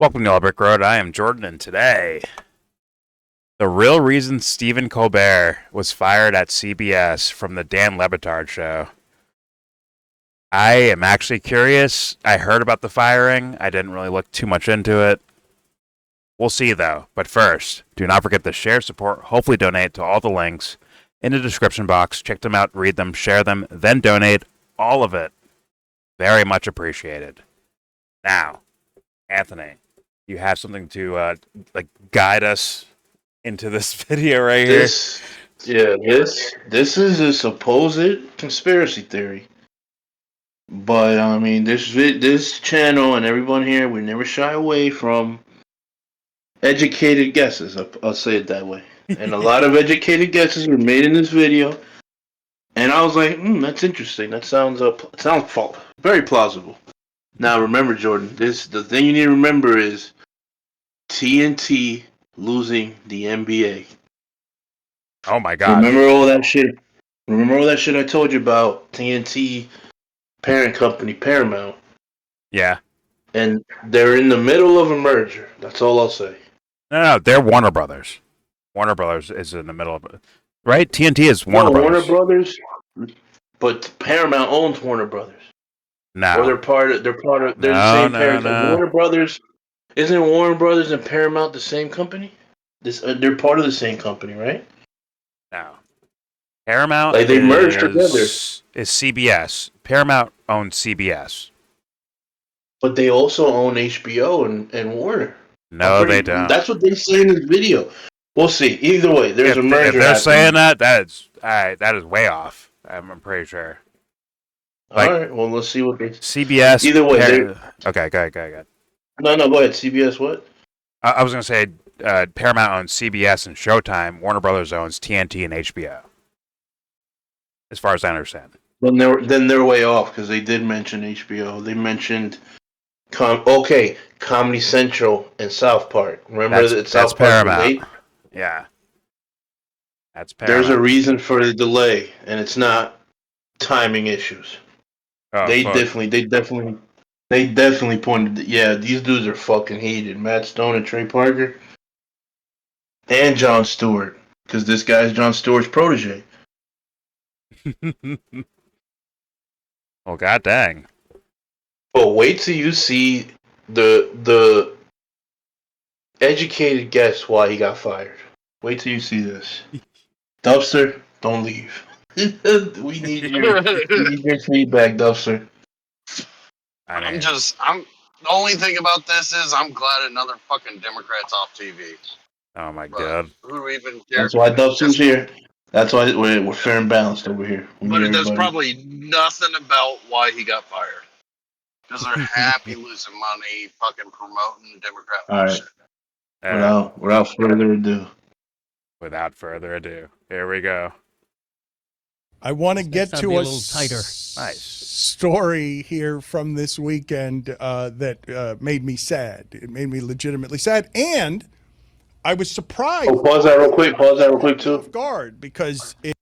Welcome to Brick Road. I am Jordan, and today, the real reason Stephen Colbert was fired at CBS from the LeBatard Show. I am actually curious. I heard about the firing. I didn't really look too much into it. We'll see, though. But first, do not forget to share, support, hopefully donate to all the links in the description box. Check them out, read them, share them, then donate. All of it. Very much appreciated. Now, Anthony, you have something to guide us into this video right here. This is a supposed conspiracy theory, but I mean this channel and everyone here, we never shy away from educated guesses. I'll say it that way. And a lot of educated guesses were made in this video, and I was like, that's interesting. That sounds very plausible. Now remember, Jordan, the thing you need to remember is TNT losing the NBA. Oh my God! Remember all that shit? Remember all that shit I told you about TNT parent company Paramount? Yeah. And they're in the middle of a merger. That's all I'll say. No, they're Warner Brothers. Warner Brothers is in the middle of it, right? TNT is Warner Brothers. Warner Brothers, but Paramount owns Warner Brothers. No, or they're the same parent. No. Warner Brothers, isn't Warner Brothers and Paramount the same company? They're part of the same company, right? No. Paramount they merged together. Is CBS. Paramount owns CBS. But they also own HBO and Warner. No, they don't. That's what they say in this video. We'll see. Either way, there's a merger. If they're saying that is way off. I'm pretty sure. All right. Well, let's see what they. CBS. Either way, okay, go ahead. No, go ahead. CBS what? I was gonna say Paramount owns CBS and Showtime. Warner Brothers owns TNT and HBO. As far as I understand. Then they're way off because they did mention HBO. They mentioned Comedy Central and South Park. Remember that South Park Paramount. Yeah. That's Paramount. There's a reason for the delay, and it's not timing issues. Oh, they definitely pointed. These dudes are fucking heated. Matt Stone and Trey Parker, and Jon Stewart, because this guy's Jon Stewart's protege. Oh, god dang. But wait till you see the educated guess why he got fired. Wait till you see this. Dubster, don't leave. we need your feedback, Dubster. The only thing about this is I'm glad another fucking Democrat's off TV. Oh my God. Who even cares? That's why Dubster's here. That's why we're fair and balanced over here. But there's probably nothing about why he got fired. Because they're happy losing money, fucking promoting Democrat bullshit. All right. Without further ado, here we go. I want to get to a tighter. Nice story here from this weekend that made me sad. It made me legitimately sad, and I was surprised. Oh, pause that real quick too. Off guard because Dan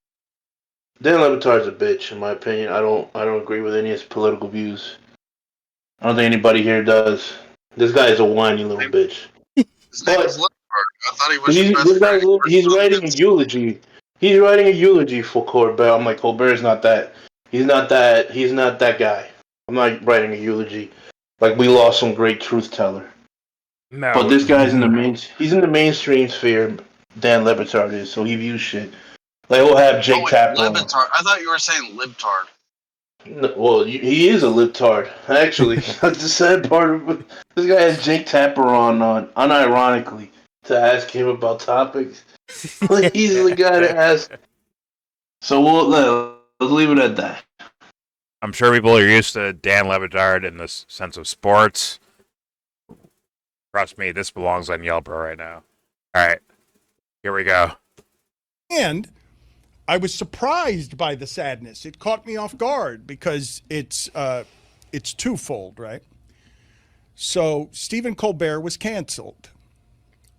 LeBatard's a bitch, in my opinion. I don't agree with any of his political views. I don't think anybody here does. This guy is a whiny little bitch. His name is LeBatard. I thought he was. He's writing a eulogy. He's writing a eulogy for Colbert. I'm like, Colbert's not that. He's not that guy. I'm not writing a eulogy. Like, we lost some great truth teller. No. But this guy's he's in the mainstream sphere. Dan LeBatard is, so he views shit. Like, we'll have Jake Tapper. LeBatard. I thought you were saying libtard. No, well, he is a libtard. Actually, that's the sad part of it. This guy has Jake Tapper on unironically to ask him about topics. Like, he's the guy to ask. So let's leave it at that. I'm sure people are used to Dan LeBatard in the sense of sports. Trust me, this belongs on YellBro right now. All right, here we go. And I was surprised by the sadness. It caught me off guard because it's twofold, right? So Stephen Colbert was canceled.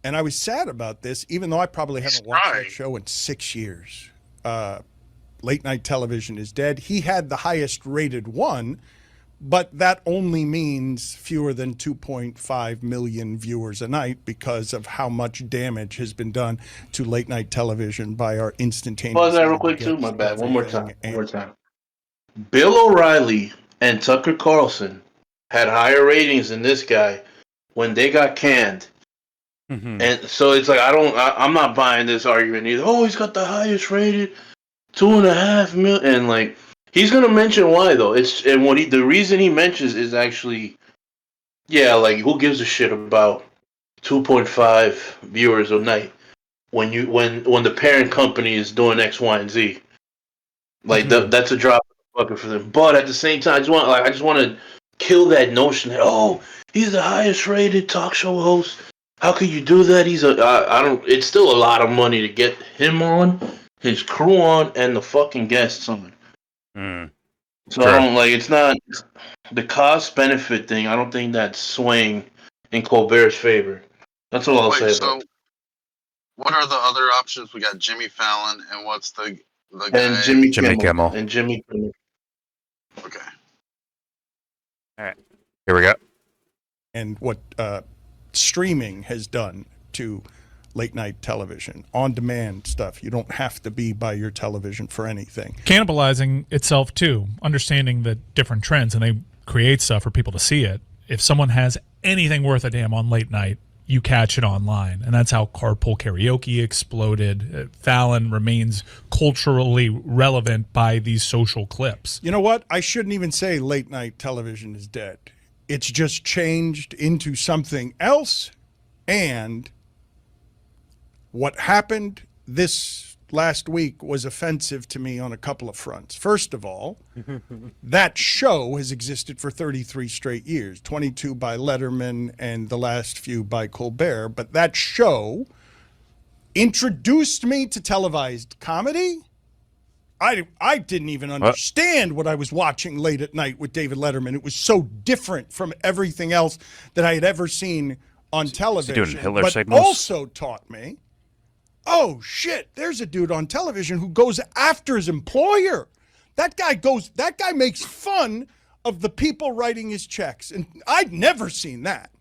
And I was sad about this, even though I probably haven't watched that show in 6 years. Late night television is dead. He had the highest rated one, but that only means fewer than 2.5 million viewers a night because of how much damage has been done to late night television by our instantaneous. Pause that real quick too. My bad. One more time. Bill O'Reilly and Tucker Carlson had higher ratings than this guy when they got canned. Mm-hmm. And so it's like I'm not buying this argument either. Oh, he's got the highest rated 2.5 million, and like he's gonna mention why though. The reason he mentions is actually, yeah, like who gives a shit about 2.5 viewers a night when the parent company is doing X, Y, and Z. Like that's a drop in the bucket for them. But at the same time, I just want to kill that notion that he's the highest rated talk show host. How could you do that? I don't. It's still a lot of money to get him on, his crew on, and the fucking guests on. So True. I don't like. It's not the cost benefit thing. I don't think that's swaying in Colbert's favor. That's all I'll say about it. What are the other options? We got Jimmy Fallon, and what's the guy? And Jimmy Kimmel. And Jimmy Kimmel. Okay. All right. Here we go. And what streaming has done to late night television, on demand stuff. You don't have to be by your television for anything. Cannibalizing itself too, understanding the different trends, and they create stuff for people to see it. If someone has anything worth a damn on late night, you catch it online. And that's how carpool karaoke exploded. Fallon remains culturally relevant by these social clips. You know what? I shouldn't even say late night television is dead. It's just changed into something else. And what happened this last week was offensive to me on a couple of fronts. First of all, that show has existed for 33 straight years, 22 by Letterman and the last few by Colbert. But that show introduced me to televised comedy. I didn't even understand what I was watching late at night with David Letterman. It was so different from everything else that I had ever seen on television. Is he doing Hitler but signals? Also taught me, oh shit, there's a dude on television who goes after his employer. That guy makes fun of the people writing his checks. And I'd never seen that.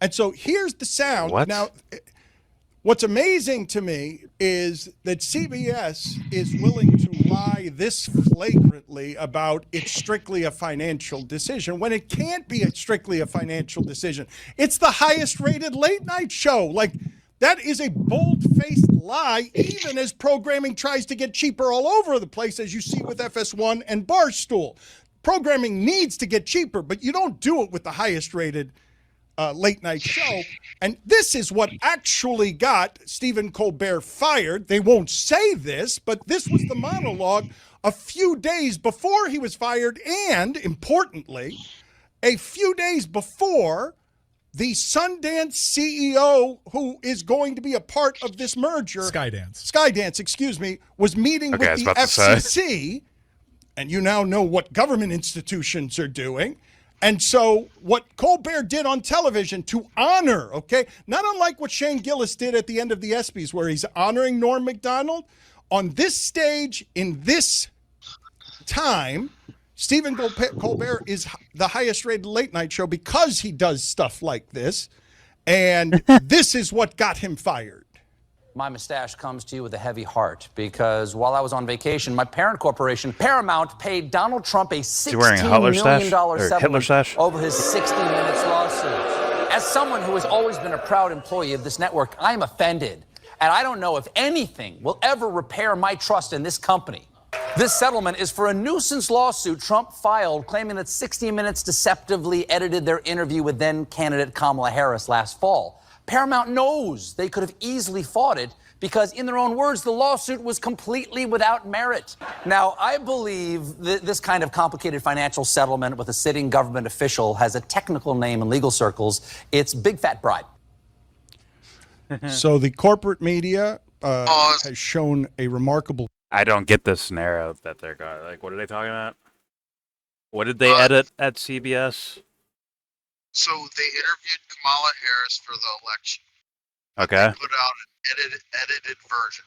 And so here's the sound. What? Now, what's amazing to me is that CBS is willing to lie this flagrantly about it's strictly a financial decision when it can't be strictly a financial decision. It's the highest rated late night show. Like, that is a bold-faced lie, even as programming tries to get cheaper all over the place, as you see with FS1 and Barstool. Programming needs to get cheaper, but you don't do it with the highest rated late night show. And this is what actually got Stephen Colbert fired. They won't say this, but this was the monologue a few days before he was fired, and importantly, a few days before the Sundance CEO, who is going to be a part of this merger, Skydance, excuse me, was meeting with the FCC, and you now know what government institutions are doing. And so what Colbert did on television to honor, okay, not unlike what Shane Gillis did at the end of the ESPYs, where he's honoring Norm Macdonald, on this stage, in this time, Stephen Colbert is the highest rated late night show because he does stuff like this. And this is what got him fired. My mustache comes to you with a heavy heart because while I was on vacation, my parent corporation, Paramount, paid Donald Trump a $16 million settlement over his 60 Minutes lawsuit. As someone who has always been a proud employee of this network, I am offended. And I don't know if anything will ever repair my trust in this company. This settlement is for a nuisance lawsuit Trump filed claiming that 60 Minutes deceptively edited their interview with then-candidate Kamala Harris last fall. Paramount knows they could have easily fought it because, in their own words, the lawsuit was completely without merit. Now, I believe this kind of complicated financial settlement with a sitting government official has a technical name in legal circles. It's big fat bribe. So the corporate media has shown a remarkable... I don't get the scenario that they're going. Like, what are they talking about? What did they edit at CBS? So they interviewed Kamala Harris for the election. Okay. They put out an edited version.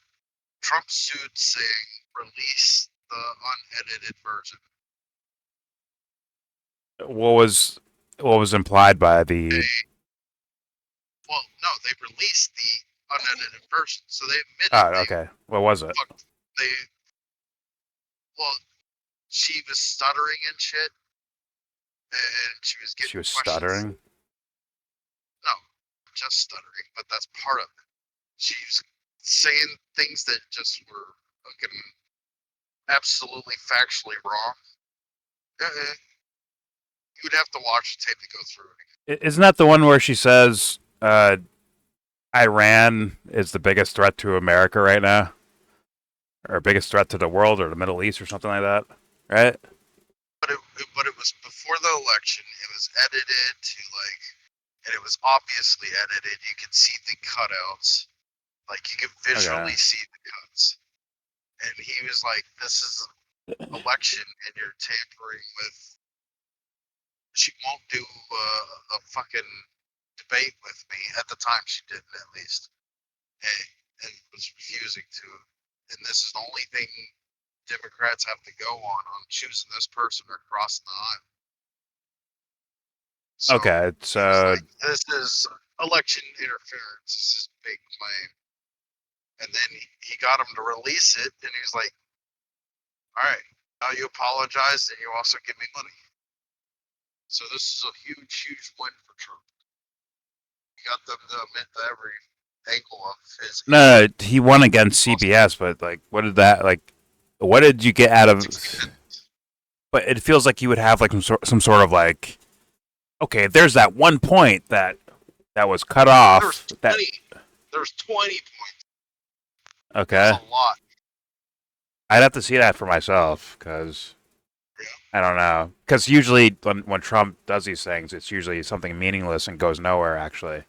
Trump sued saying release the unedited version. What was implied by the? Well, no, they released the unedited version, so they admitted. Oh, okay. What was it? Well, she was stuttering and shit, and she was getting. She was questions. stuttering. No, just stuttering, but that's part of it. She was saying things that just were fucking absolutely factually wrong. You'd have to watch the tape to go through it. Isn't that the one where she says Iran is the biggest threat to America right now, or biggest threat to the world, or the Middle East, or something like that, right? But it was before the election. It was edited to and it was obviously edited. You could see the cutouts, you could visually see the cuts. And he was like, "This is an election, and you're tampering with." She won't do a fucking debate with me. At the time, she didn't, at least, and was refusing to. And this is the only thing Democrats have to go on choosing this person or crossing the aisle. So okay, so this is election interference. This is a big claim. And then he got him to release it, and he was like, "All right, now you apologize, and you also give me money." So this is a huge, huge win for Trump. He got them to admit to every angle of his. No, he won against CBS, but what did that What did you get out of? But it feels like you would have some sort of okay, there's that one point that was cut off. There's 20 points. Okay. That's a lot. I'd have to see that for myself, because I don't know. Because usually when Trump does these things, it's usually something meaningless and goes nowhere, actually.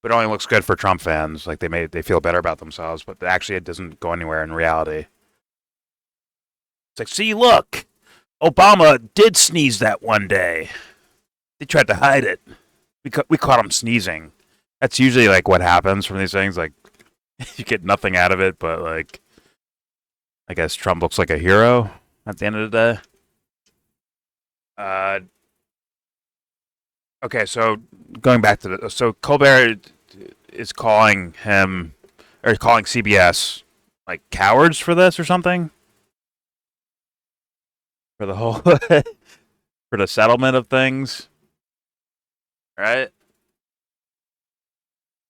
But it only looks good for Trump fans. They feel better about themselves, but actually it doesn't go anywhere in reality. It's see, look, Obama did sneeze that one day. They tried to hide it. We caught him sneezing. That's usually what happens from these things. You get nothing out of it, but I guess Trump looks like a hero at the end of the day. Okay, so going back to so Colbert is calling him or calling CBS cowards for this or something, for the whole for the settlement of things, right?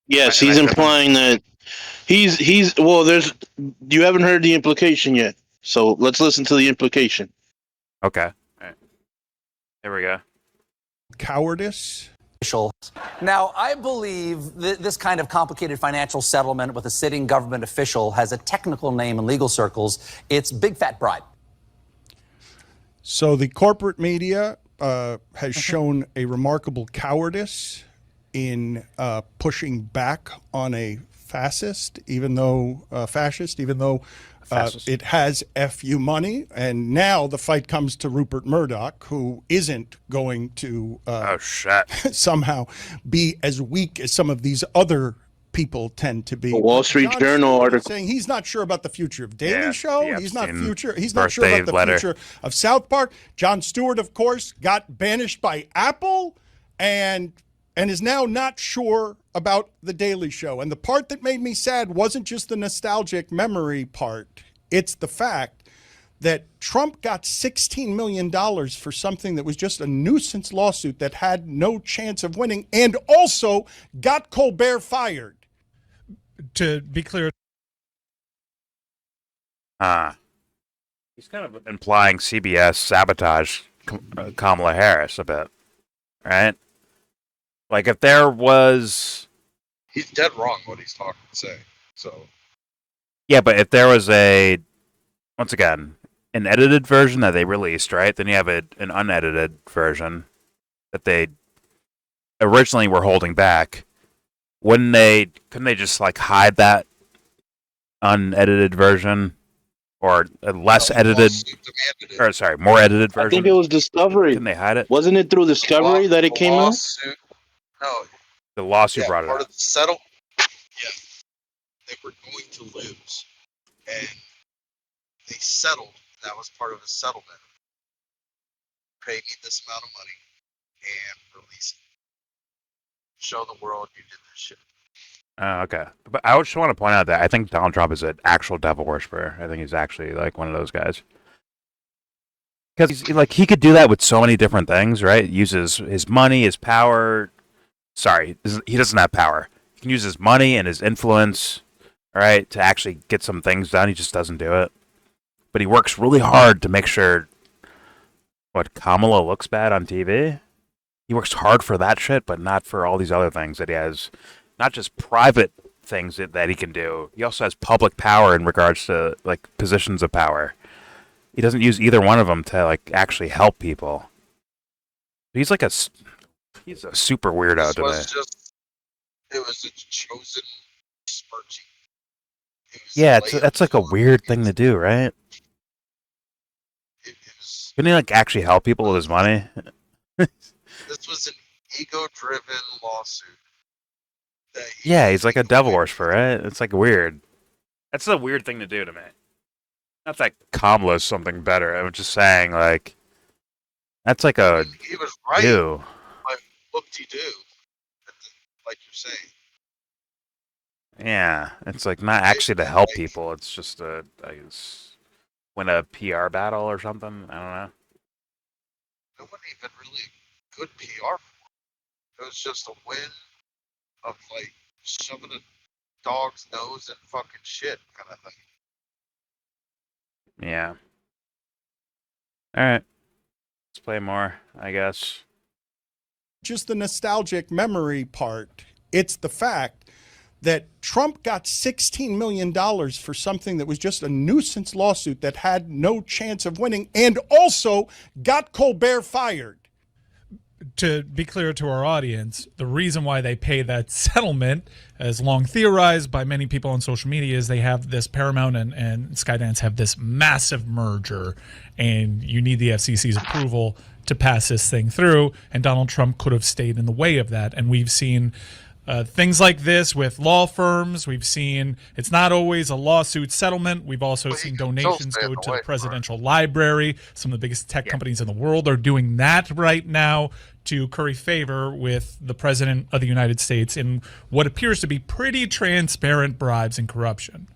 Yes, he's implying that he's well. You haven't heard the implication yet, so let's listen to the implication. Okay, all right. Here we go. Cowardice. Now, I believe this kind of complicated financial settlement with a sitting government official has a technical name in legal circles. It's big fat bribe. So the corporate media has shown a remarkable cowardice in pushing back on a fascist, even though it has FU money. And now the fight comes to Rupert Murdoch, who isn't going to somehow be as weak as some of these other people tend to be. The Wall Street Journal article saying he's not sure about the future of Daly Show. He's not sure about the future of South Park. Jon Stewart, of course, got banished by Apple and is now not sure about the Daly Show. And the part that made me sad wasn't just the nostalgic memory part. It's the fact that Trump got $16 million for something that was just a nuisance lawsuit that had no chance of winning, and also got Colbert fired. To be clear. He's kind of implying CBS sabotage Kamala Harris a bit, right? If there was... He's dead wrong what he's talking to say, so... Yeah, but if there was once again, an edited version that they released, right? Then you have an unedited version that they originally were holding back. Couldn't they just hide that unedited version? Or a less edited, more edited version? I think it was Discovery. Didn't they hide it? Wasn't it through Discovery that it came out? No. The lawsuit brought it part up. Of the settle. Yeah. They were going to lose. And they settled. That was part of the settlement. pay me this amount of money and release it. Show the world you did this shit. Okay. But I just want to point out that I think Donald Trump is an actual devil worshiper. I think he's actually like one of those guys. Because he could do that with so many different things, right? Uses his money, his power. Sorry, he doesn't have power. He can use his money and his influence, right, to actually get some things done. He just doesn't do it. But he works really hard to make sure Kamala looks bad on TV. He works hard for that shit, but not for all these other things that he has. Not just private things that he can do. He also has public power in regards to like positions of power. He doesn't use either one of them to like actually help people. He's a super weirdo to me. It was a chosen smirching. Yeah, that's like a weird thing to do, right? Couldn't he like actually help people with his money? This was an ego-driven lawsuit. Yeah, he's like a devil worshiper, right? It's like weird. That's a weird thing to do to me. Not that Kamala is something better. I'm just saying, like, that's like a. He was right. Ew. Like, whoop-de-doo. Like you're saying. Yeah, it's like not actually to help people. It's just I guess, win a PR battle or something. I don't know. It wasn't even really good PR for it. It was just a win of like shoving a dog's nose in fucking shit kind of thing. Yeah. All right. Let's play more, I guess. Just the nostalgic memory part. It's the fact that Trump got $16 million for something that was just a nuisance lawsuit that had no chance of winning, and also got Colbert fired. To be clear to our audience, the reason why they pay that settlement, as long theorized by many people on social media, is they have this Paramount and Skydance have this massive merger, and you need the FCC's approval to pass this thing through, and Donald Trump could have stayed in the way of that. And we've seen things like this with law firms. We've seen it's not always a lawsuit settlement. We've also seen donations go to the presidential library. Some of the biggest tech companies in the world are doing that right now to curry favor with the president of the United States in what appears to be pretty transparent bribes and corruption.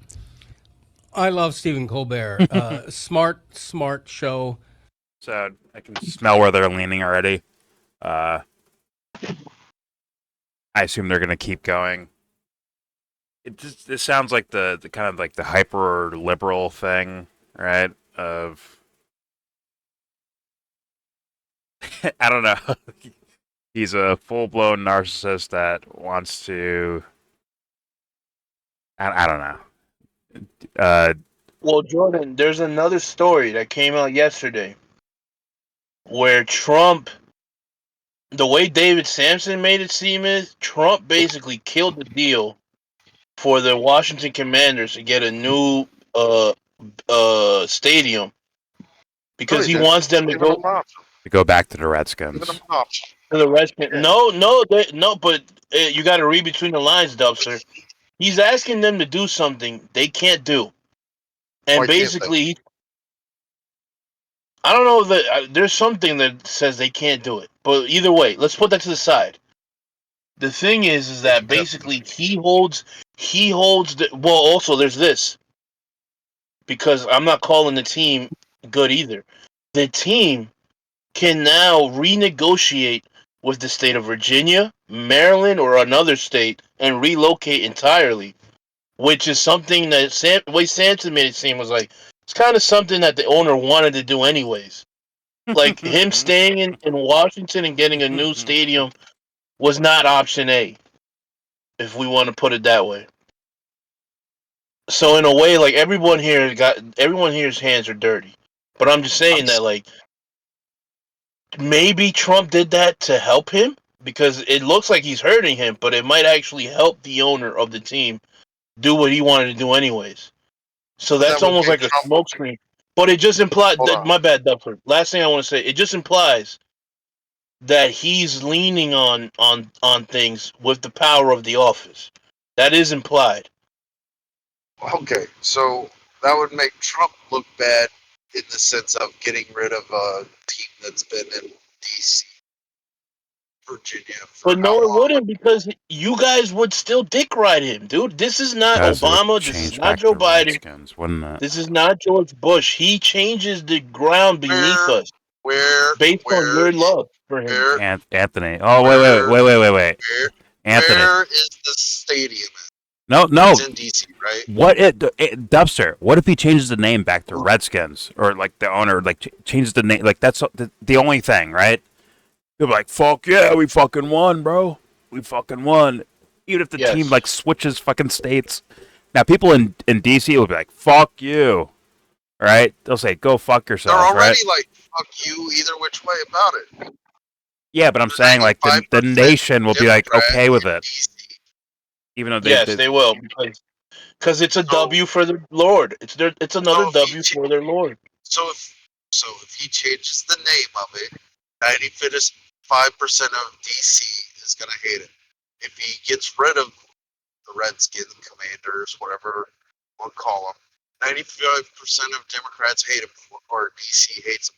I love Stephen Colbert. Smart show. So I can smell where they're leaning already. I assume they're going to keep going. It sounds like the kind of like the hyper liberal thing, right? Of I don't know. He's a full blown narcissist that wants to. I don't know. Well, Jordan, there's another story that came out yesterday where Trump, the way David Sampson made it seem is, Trump basically killed the deal for the Washington Commanders to get a new stadium because he wants them to go back to the Redskins. To the Redskins. No, but you got to read between the lines, Dubster. He's asking them to do something they can't do. And basically, I don't know that there's something that says they can't do it. But either way, let's put that to the side. The thing is that basically he holds well, also there's this. Because I'm not calling the team good either. The team can now renegotiate with the state of Virginia, Maryland, or another state and relocate entirely. Which is something that the way Sampson made it seem was like, it's kind of something that the owner wanted to do anyways. Like him staying in Washington and getting a new stadium was not option A, if we want to put it that way. So in a way, like everyone here's hands are dirty. But I'm just saying that like maybe Trump did that to help him because it looks like he's hurting him, but it might actually help the owner of the team do what he wanted to do anyways. So that's almost like a smokescreen. But it just implies my bad, Duffer. Last thing I want to say, it just implies that he's leaning on things with the power of the office. That is implied. Okay, so that would make Trump look bad in the sense of getting rid of a team that's been in DC, Virginia for But how no, it long? wouldn't, because you guys would still dick ride him, dude. This is not Guys, it would Obama. This is change not back Joe to Biden. Redskins, wouldn't it? This is not George Bush. He changes the ground beneath us based on your love for him. Anthony. Oh, wait. Anthony. Where is the stadium at? No. It's in DC, right? Dubster, what if he changes the name back to Redskins? Or, like, the owner, like, changes the name? Like, that's the only thing, right? They'll be like, fuck yeah, we fucking won, bro. We fucking won. Even if the team, like, switches fucking states. Now, people in DC will be like, fuck you. Right? They'll say, go fuck yourself, They're already right? like, fuck you either which way about it. Yeah, but I'm saying, like, the nation will be, like, okay with it. Even though they will, because it's a W for the Lord. It's another W for their Lord. So if he changes the name of it, 95% of DC is gonna hate it. If he gets rid of the Redskins, Commanders, whatever we'll call them, 95% of Democrats hate him, or DC hates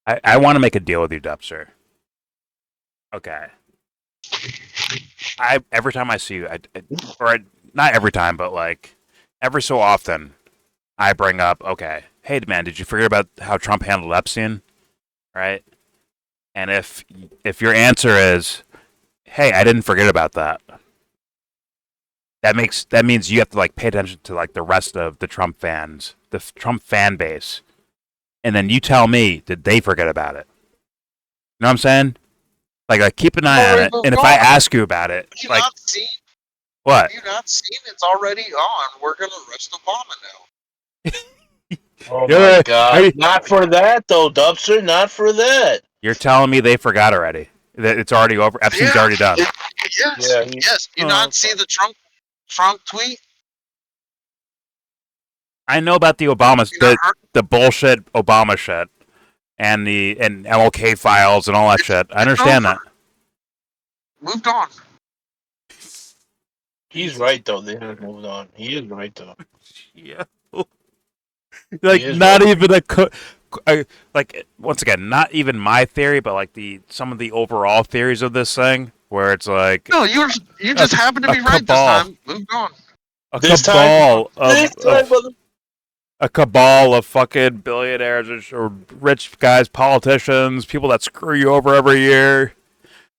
him. I want to make a deal with you, Dubster. Okay. Every time I see you, not every time, but like every so often, I bring up, okay, hey man, did you forget about how Trump handled Epstein, right? And if your answer is, hey, I didn't forget about that, that means you have to like pay attention to like the rest of the Trump fans, the Trump fan base, and then you tell me, did they forget about it? You know what I'm saying? Like keep an eye on it, and if I ask you about it, have you like, not seen? what? Have you not seen? It's already on. We're gonna arrest Obama now. Oh my God! Not for that though, Dubster. Not for that. You're telling me they forgot already? That it's already over? Epstein's already done. Yes. You not see the Trump tweet? I know about the Obama, the bullshit Obama shit, and the MLK files and all that shit. I understand that. Moved on. He's right though. They have moved on. He is right though. Yeah. Like not even like once again, not even my theory, but like some of the overall theories of this thing, where it's like no, you just happen to be right this time. Moved on. A cabal of fucking billionaires or rich guys, politicians, people that screw you over every year.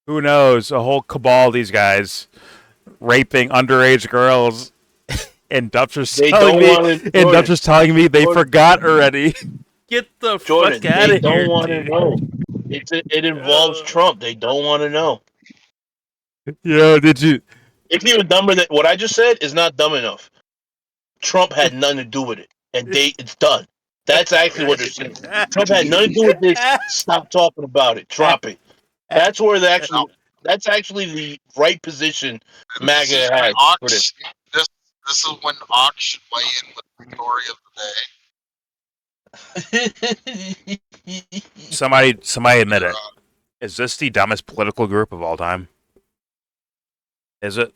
Who knows? A whole cabal of these guys raping underage girls. And Dubster's telling me they forgot already. Get the fuck out of here. They don't want to know. It involves Trump. They don't want to know. Yo, did you? It's even dumber than what I just said is not dumb enough. Trump had nothing to do with it, and it's done. That's actually what they're saying. Trump had nothing to do with this. Stop talking about it. Drop it. That's where that's actually the right position MAGA has for this. This is when Ox should weigh in with the story of the day. Somebody admit it. Is this the dumbest political group of all time? Is it?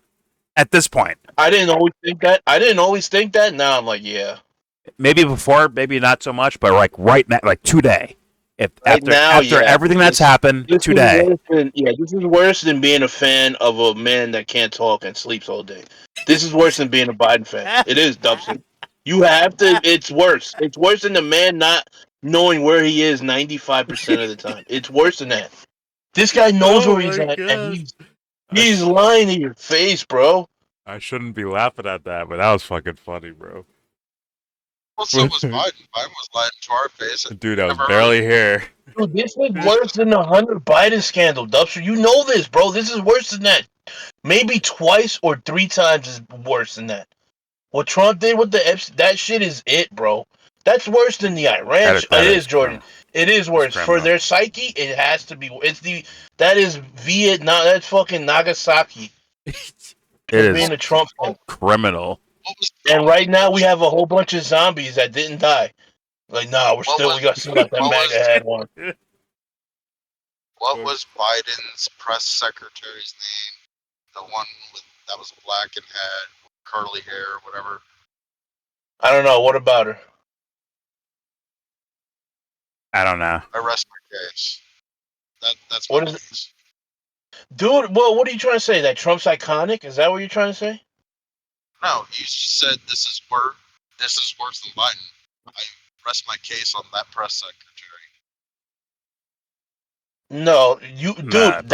At this point. I didn't always think that. Now I'm like, yeah. Maybe before, maybe not so much, but like right now, like today. After everything that's happened today. This is worse than being a fan of a man that can't talk and sleeps all day. This is worse than being a Biden fan. It is, Dubson. You have to. It's worse. It's worse than the man not knowing where he is 95% of the time. It's worse than that. This guy knows where he's at, and he's lying to your face, bro. I shouldn't be laughing at that, but that was fucking funny, bro. Well, so was Biden. Biden was lying to our face. Dude, I was barely here. Dude, this is worse than the Hunter Biden scandal, Dubster. You know this, bro. This is worse than that. Maybe twice or 3 times is worse than that. What Trump did with the Epstein, that shit is it, bro. That's worse than the Iran. It is, Jordan. It is worse. For their psyche, it has to be. That is Vietnam. That's fucking Nagasaki. It is being a Trump criminal. And right now we have a whole bunch of zombies that didn't die. Like, nah, we got that MAGA hat one. What was Biden's press secretary's name? The one that was black and had curly hair or whatever. I don't know. What about her? I don't know. I rest my case. That's What my is it? case. Dude, well, what are you trying to say? That Trump's iconic? Is that what you're trying to say? No, you said this is worse than Biden. I rest my case on that press secretary. No, you, Nah, dude.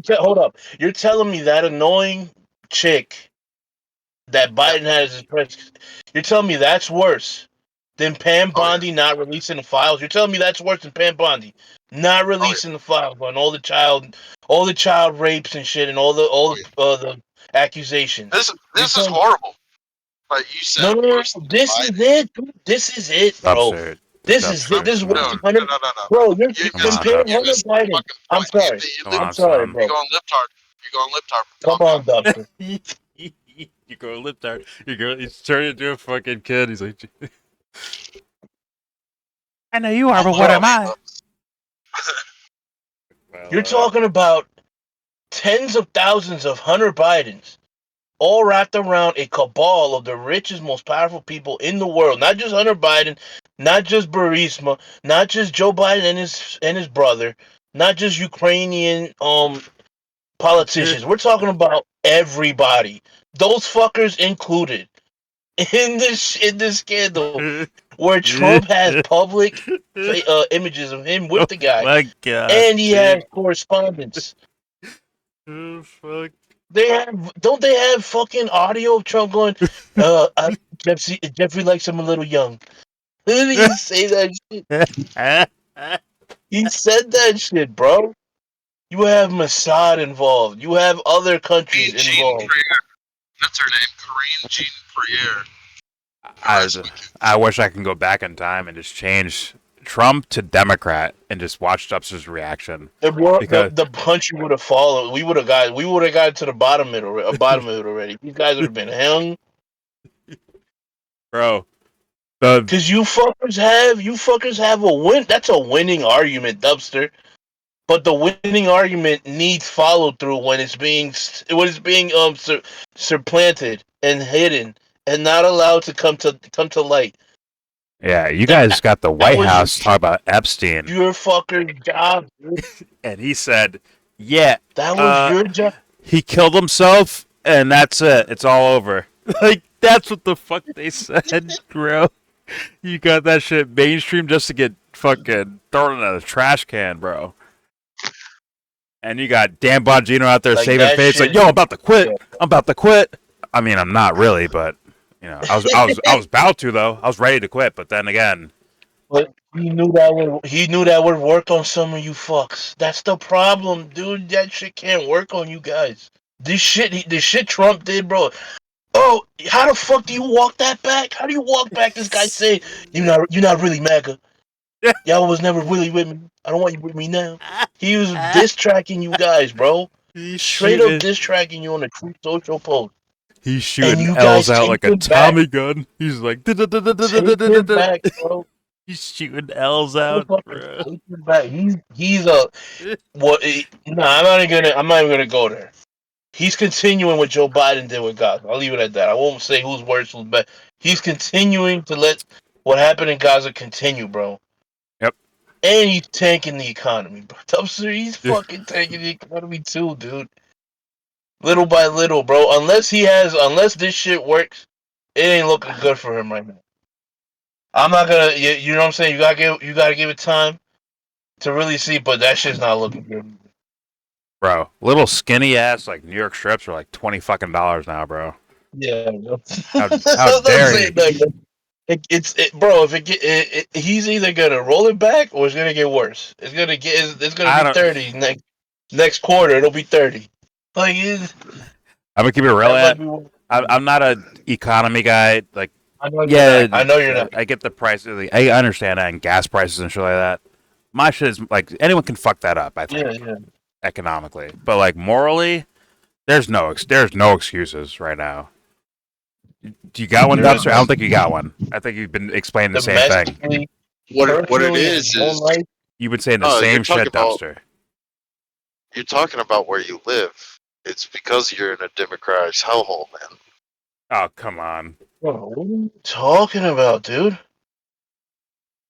bro. Hold up. You're telling me that annoying chick that Yep. Biden has his press. You're telling me that's worse than Pam Oh yeah. Bondi not releasing the files. You're telling me that's worse than Pam Bondi not Oh yeah. releasing the files on all the child rapes and shit and Oh yeah. the accusations. This is horrible. But you said No. worse than This is Biden. it. Dude. This is it, bro. Dubster. This is it. Dubster. This is Come what on. Hunter. No. Bro, you're You Come missed on, the comparing you Hunter Dubster. missed the Biden. fucking I'm point. sorry. You Come lip on, I'm sorry, son. you're bro. going lip tart. You're going lip tart. Come Calm on, down. Dubster. You go lip tart. He's turning into a fucking kid. He's like, I know you are, but what Bro, am I? you're Well, talking about tens of thousands of Hunter Bidens, all wrapped around a cabal of the richest, most powerful people in the world. Not just Hunter Biden, not just Burisma, not just Joe Biden and his brother, not just Ukrainian politicians. We're talking about everybody. Those fuckers included in this scandal where Trump has public images of him with oh the guy, my god, and he has dude. correspondence. Oh, fuck. Don't they have fucking audio of Trump going, Jeffrey likes him a little young. Didn't he say that shit? He said that shit, bro. You have Mossad involved. You have other countries Korean Jean involved. Priere. That's her name. Korean Jean Priere. I wish I can go back in time and just change Trump to Democrat and just watch Dubster's reaction. Because, The country would have fallen. We would have got to the bottom of it already. These guys would have been hung. bro, the Cause you fuckers have a win. That's a winning argument, Dubster. But the winning argument needs follow through when it's being supplanted and hidden and not allowed to come to light. yeah, you guys That got the that White was House talk about Epstein, your fucking job. Dude. and he said, "Yeah, That was your job. he killed himself, and that's it. It's all over." Like that's what the fuck they said, bro. You got that shit mainstream just to get fucking thrown in a trash can, bro. And you got Dan Bongino out there Like saving that face, like, shit. "Yo, I'm about to quit. I'm about to quit." I mean, I'm not really, but you know, I was about to though. I was ready to quit, but then again, But he knew that would work on some of you fucks. That's the problem, dude. That shit can't work on you guys. This shit Trump did, bro. Oh, how the fuck do you walk that back? How do you walk back this guy saying you're not really MAGA? Y'all was never really with me. I don't want you with me now. He was diss tracking you guys, bro. he's Straight up shooting, diss tracking you on a true social post. he's And shooting you L's guys out take like a it back. Tommy gun. He's like, Take it back, bro. he's shooting L's out, Motherfucker, bro. take it back. He's a what? Nah, I'm not even gonna go there. He's continuing what Joe Biden did with Gaza. I'll leave it at that. I won't say who's worse, who's better. He's continuing to let what happened in Gaza continue, bro. Yep. And he's tanking the economy, bro. He's fucking tanking the economy too, dude. Little by little, bro. Unless this shit works, it ain't looking good for him right now. I'm not gonna, you know what I'm saying? You gotta give it time to really see, but that shit's not looking good. Bro, little skinny ass like New York strips are like $20 now, bro. Yeah, bro. How Don't dare say you? that, bro. If he's either gonna roll it back or it's gonna get worse. It's gonna I be don't. 30 next quarter. It'll be 30. Like I'm gonna keep it real. that might At be. I'm not a economy guy. Like, I know you're yeah, not. I know you're not. I get the price. Like, I understand that and gas prices and shit like that. My shit is like anyone can fuck that up. I think Yeah. economically, but like morally, there's no excuses right now. Do you got one, There is Dubster? I no don't think you got one. I think you've been explaining the same thing. domestically, What it personally, in is his own life. You've been saying the you're same talking shit, about Dubster. you're talking about where you live. It's because you're in a democratic hellhole, man. Oh, come on. Bro, what are you talking about, dude?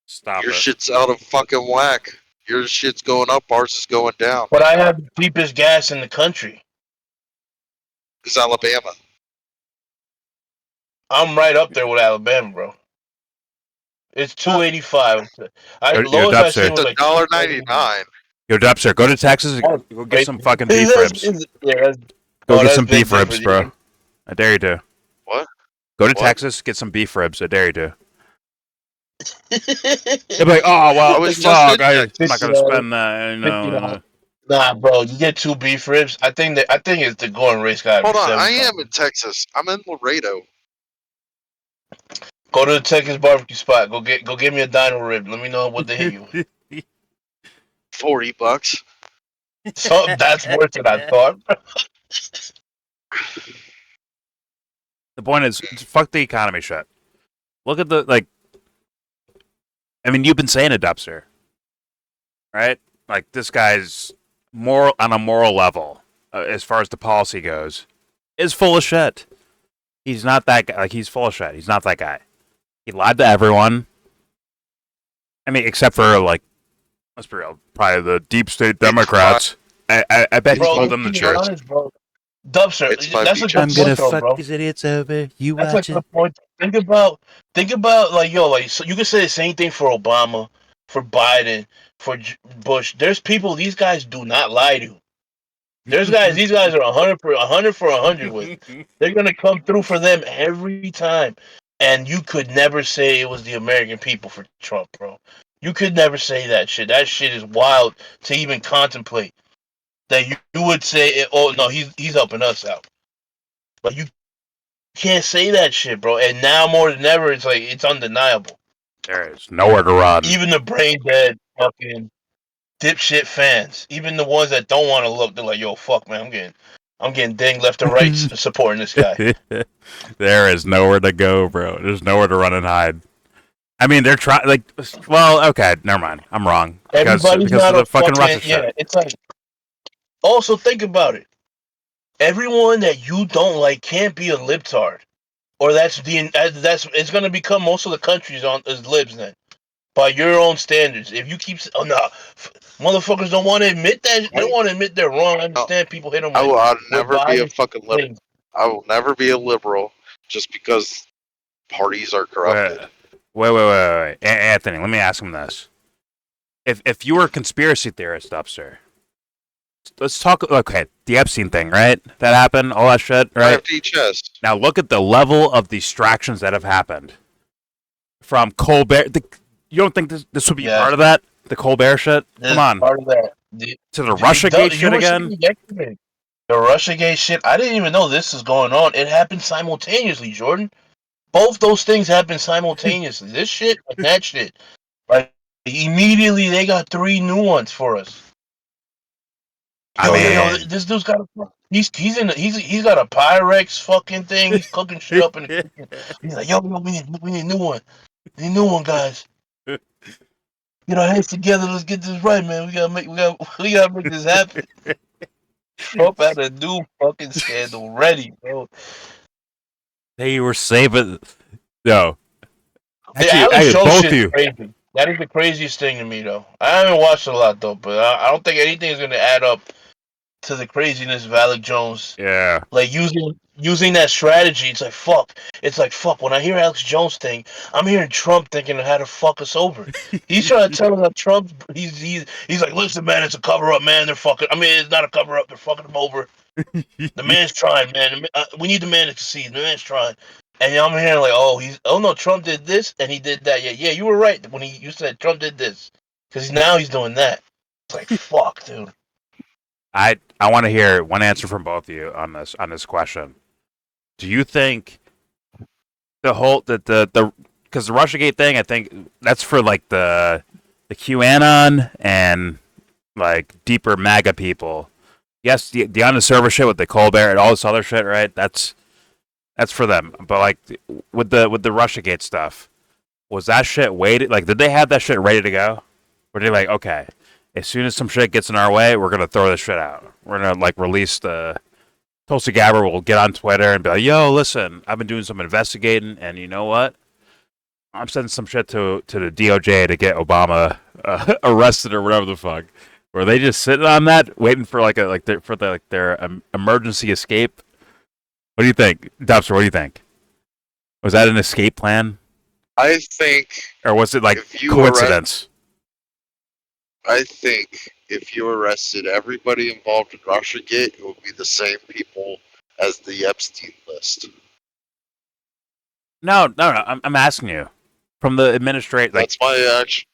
Stop Your it. shit's out of fucking whack. Your shit's going up, ours is going down. But I have the cheapest gas in the country. It's Alabama. I'm right up there with Alabama, bro. It's $2.85. Yo, Lowest I seen Dubster. was It's like $1.99. Yo, Dubster, go to Texas and go get some fucking beef ribs. Go get some beef ribs, bro. I dare you to. What? Go to Texas, get some beef ribs. I dare you to. They'll be like, oh, well, I was fuck, just I'm in not going to spend that, you know. Nah, bro, you get 2 beef ribs. I think it's the going rate's gotta Hold be on, I 75. am in Texas. I'm in Laredo. Go to the Texas barbecue spot. Go get me a dino rib. Let me know what they hit you with. $40. So that's worth it, I thought. The point is, fuck the economy shit. Look at the, like, I mean, you've been saying it, Dubster. Right? Like, this guy's moral on a moral level, as far as the policy goes, is full of shit. He's not that guy. Like, he's full of shit. He's not that guy. He lied to everyone. I mean, except for, like, let's be real, probably the deep state Democrats. I bet he told them the truth. Honest, bro. Dubster, that's a good I'm gonna point, fuck bro. these idiots over. You That's watch a it. good point. Think about like so you can say the same thing for Obama, for Biden, for Bush. There's people these guys do not lie to. These guys are 100 for 100 with. They're gonna come through for them every time, and you could never say it was the American people for Trump, bro. You could never say that shit. That shit is wild to even contemplate. That you would say, oh no, he's helping us out, but you can't say that shit, bro. And now more than ever, it's like it's undeniable. There is nowhere to run. Even the brain dead fucking dipshit fans, even the ones that don't want to look, they're like, "Yo, fuck, man, I'm getting dinged left and right supporting this guy." There is nowhere to go, bro. There's nowhere to run and hide. I mean, they're trying. Like, well, okay, never mind. I'm wrong because of the fucking Russia shit. Yeah, it's like. Also, think about it. Everyone that you don't like can't be a libtard, or that's it's gonna become most of the countries on as libs then, by your own standards. If you keep motherfuckers don't want to admit that they don't want to admit they're wrong. I understand people hit them. I'll never be a fucking liberal. I will never be a liberal just because parties are corrupted. Wait, Anthony. Let me ask him this: If you were a conspiracy theorist, Dubster, let's talk. Okay, the Epstein thing, right? That happened, all that shit, right? chest. Now look at the level of distractions that have happened from Colbert. You don't think this would be part of that? The Colbert shit? Come on. Part of that. To the Russiagate shit again? The Russiagate shit. I didn't even know this was going on. It happened simultaneously, Jordan. Both those things happened simultaneously. This shit and that shit. Like immediately, they got 3 new ones for us. This dude's got he's got a Pyrex fucking thing. He's cooking shit up in the kitchen. He's like, yo, we need a new one. We need a new one, guys. Get our heads together. Let's get this right, man. We gotta make this happen. Trump had a new fucking scandal ready, bro. They were saving. No. Actually, both of you. Crazy. That is the craziest thing to me, though. I haven't watched a lot, though, but I don't think anything is gonna add up to the craziness of Alex Jones. Yeah. Like using that strategy, it's like fuck. When I hear Alex Jones thing, I'm hearing Trump thinking of how to fuck us over. He's trying to tell us that Trump. He's like, listen, man, it's a cover up, man. They're fucking. I mean, it's not a cover up. They're fucking him over. The man's trying, man. We need the man to succeed. The man's trying. And I'm hearing like, oh no, Trump did this and he did that. Yeah, you were right when you said Trump did this because now he's doing that. It's like fuck, dude. I want to hear one answer from both of you on this question. Do you think the whole because the Russiagate thing, I think that's for like the QAnon and like deeper MAGA people. Yes, the on the server shit with the Colbert and all this other shit, right? That's for them. But like with the Russiagate stuff, was that shit waited? Like, did they have that shit ready to go? Or they like, okay, as soon as some shit gets in our way, we're gonna throw this shit out. We're gonna like release the Tulsi Gabbard will get on Twitter and be like, "Yo, listen, I've been doing some investigating, and you know what? I'm sending some shit to the DOJ to get Obama arrested or whatever the fuck." Were they just sitting on that, waiting for their emergency escape? What do you think, Dubster? What do you think? Was that an escape plan, I think, or was it like coincidence? I think if you arrested everybody involved in Russiagate, it would be the same people as the Epstein list. No. I'm asking you from the administration. Like, that's my action.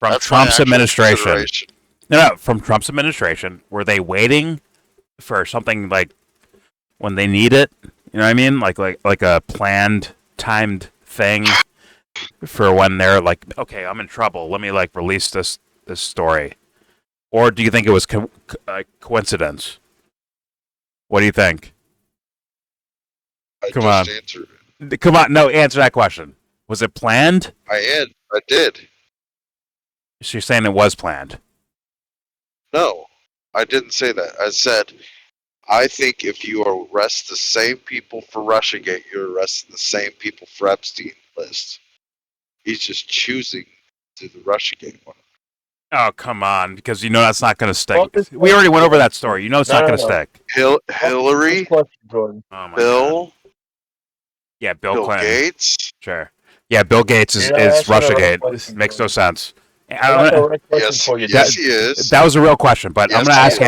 From Trump's administration. No, from Trump's administration, were they waiting for something like when they need it? You know what I mean? Like a planned, timed thing for when they're like, okay, I'm in trouble. Let me like release this story. Or do you think it was coincidence? What do you think? Come on. Come on. No, answer that question. Was it planned? I did. So you're saying it was planned? No, I didn't say that. I said, I think if you arrest the same people for Russiagate, you're arresting the same people for Epstein list. He's just choosing to do the Russiagate one. Oh, come on, because you know that's not going to stick. We already went over that story. You know it's not going to stick. Hillary, Bill, God. Yeah, Bill Clinton. Gates. Sure. Yeah, Bill Gates is Russiagate. This makes no sense. Yes, he is. That was a real question, but I'm going to ask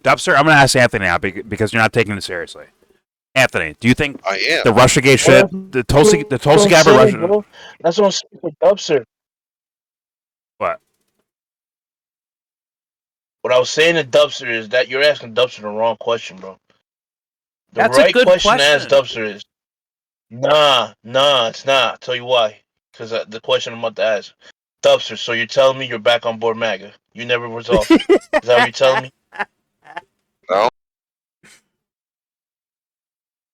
Dubster. I'm going to ask Anthony now because you're not taking it seriously. Anthony, do you think I am. the Russiagate shit, the Tulsi Gabbard Russian? That's what I'm saying with Dubster. What? What I was saying to Dubster is that you're asking Dubster the wrong question, bro. That's a good question to ask Dubster is, nah, it's not. I'll tell you why. Because the question I'm about to ask. Dubster, so you're telling me you're back on board MAGA? You never was off. Is that what you're telling me? No.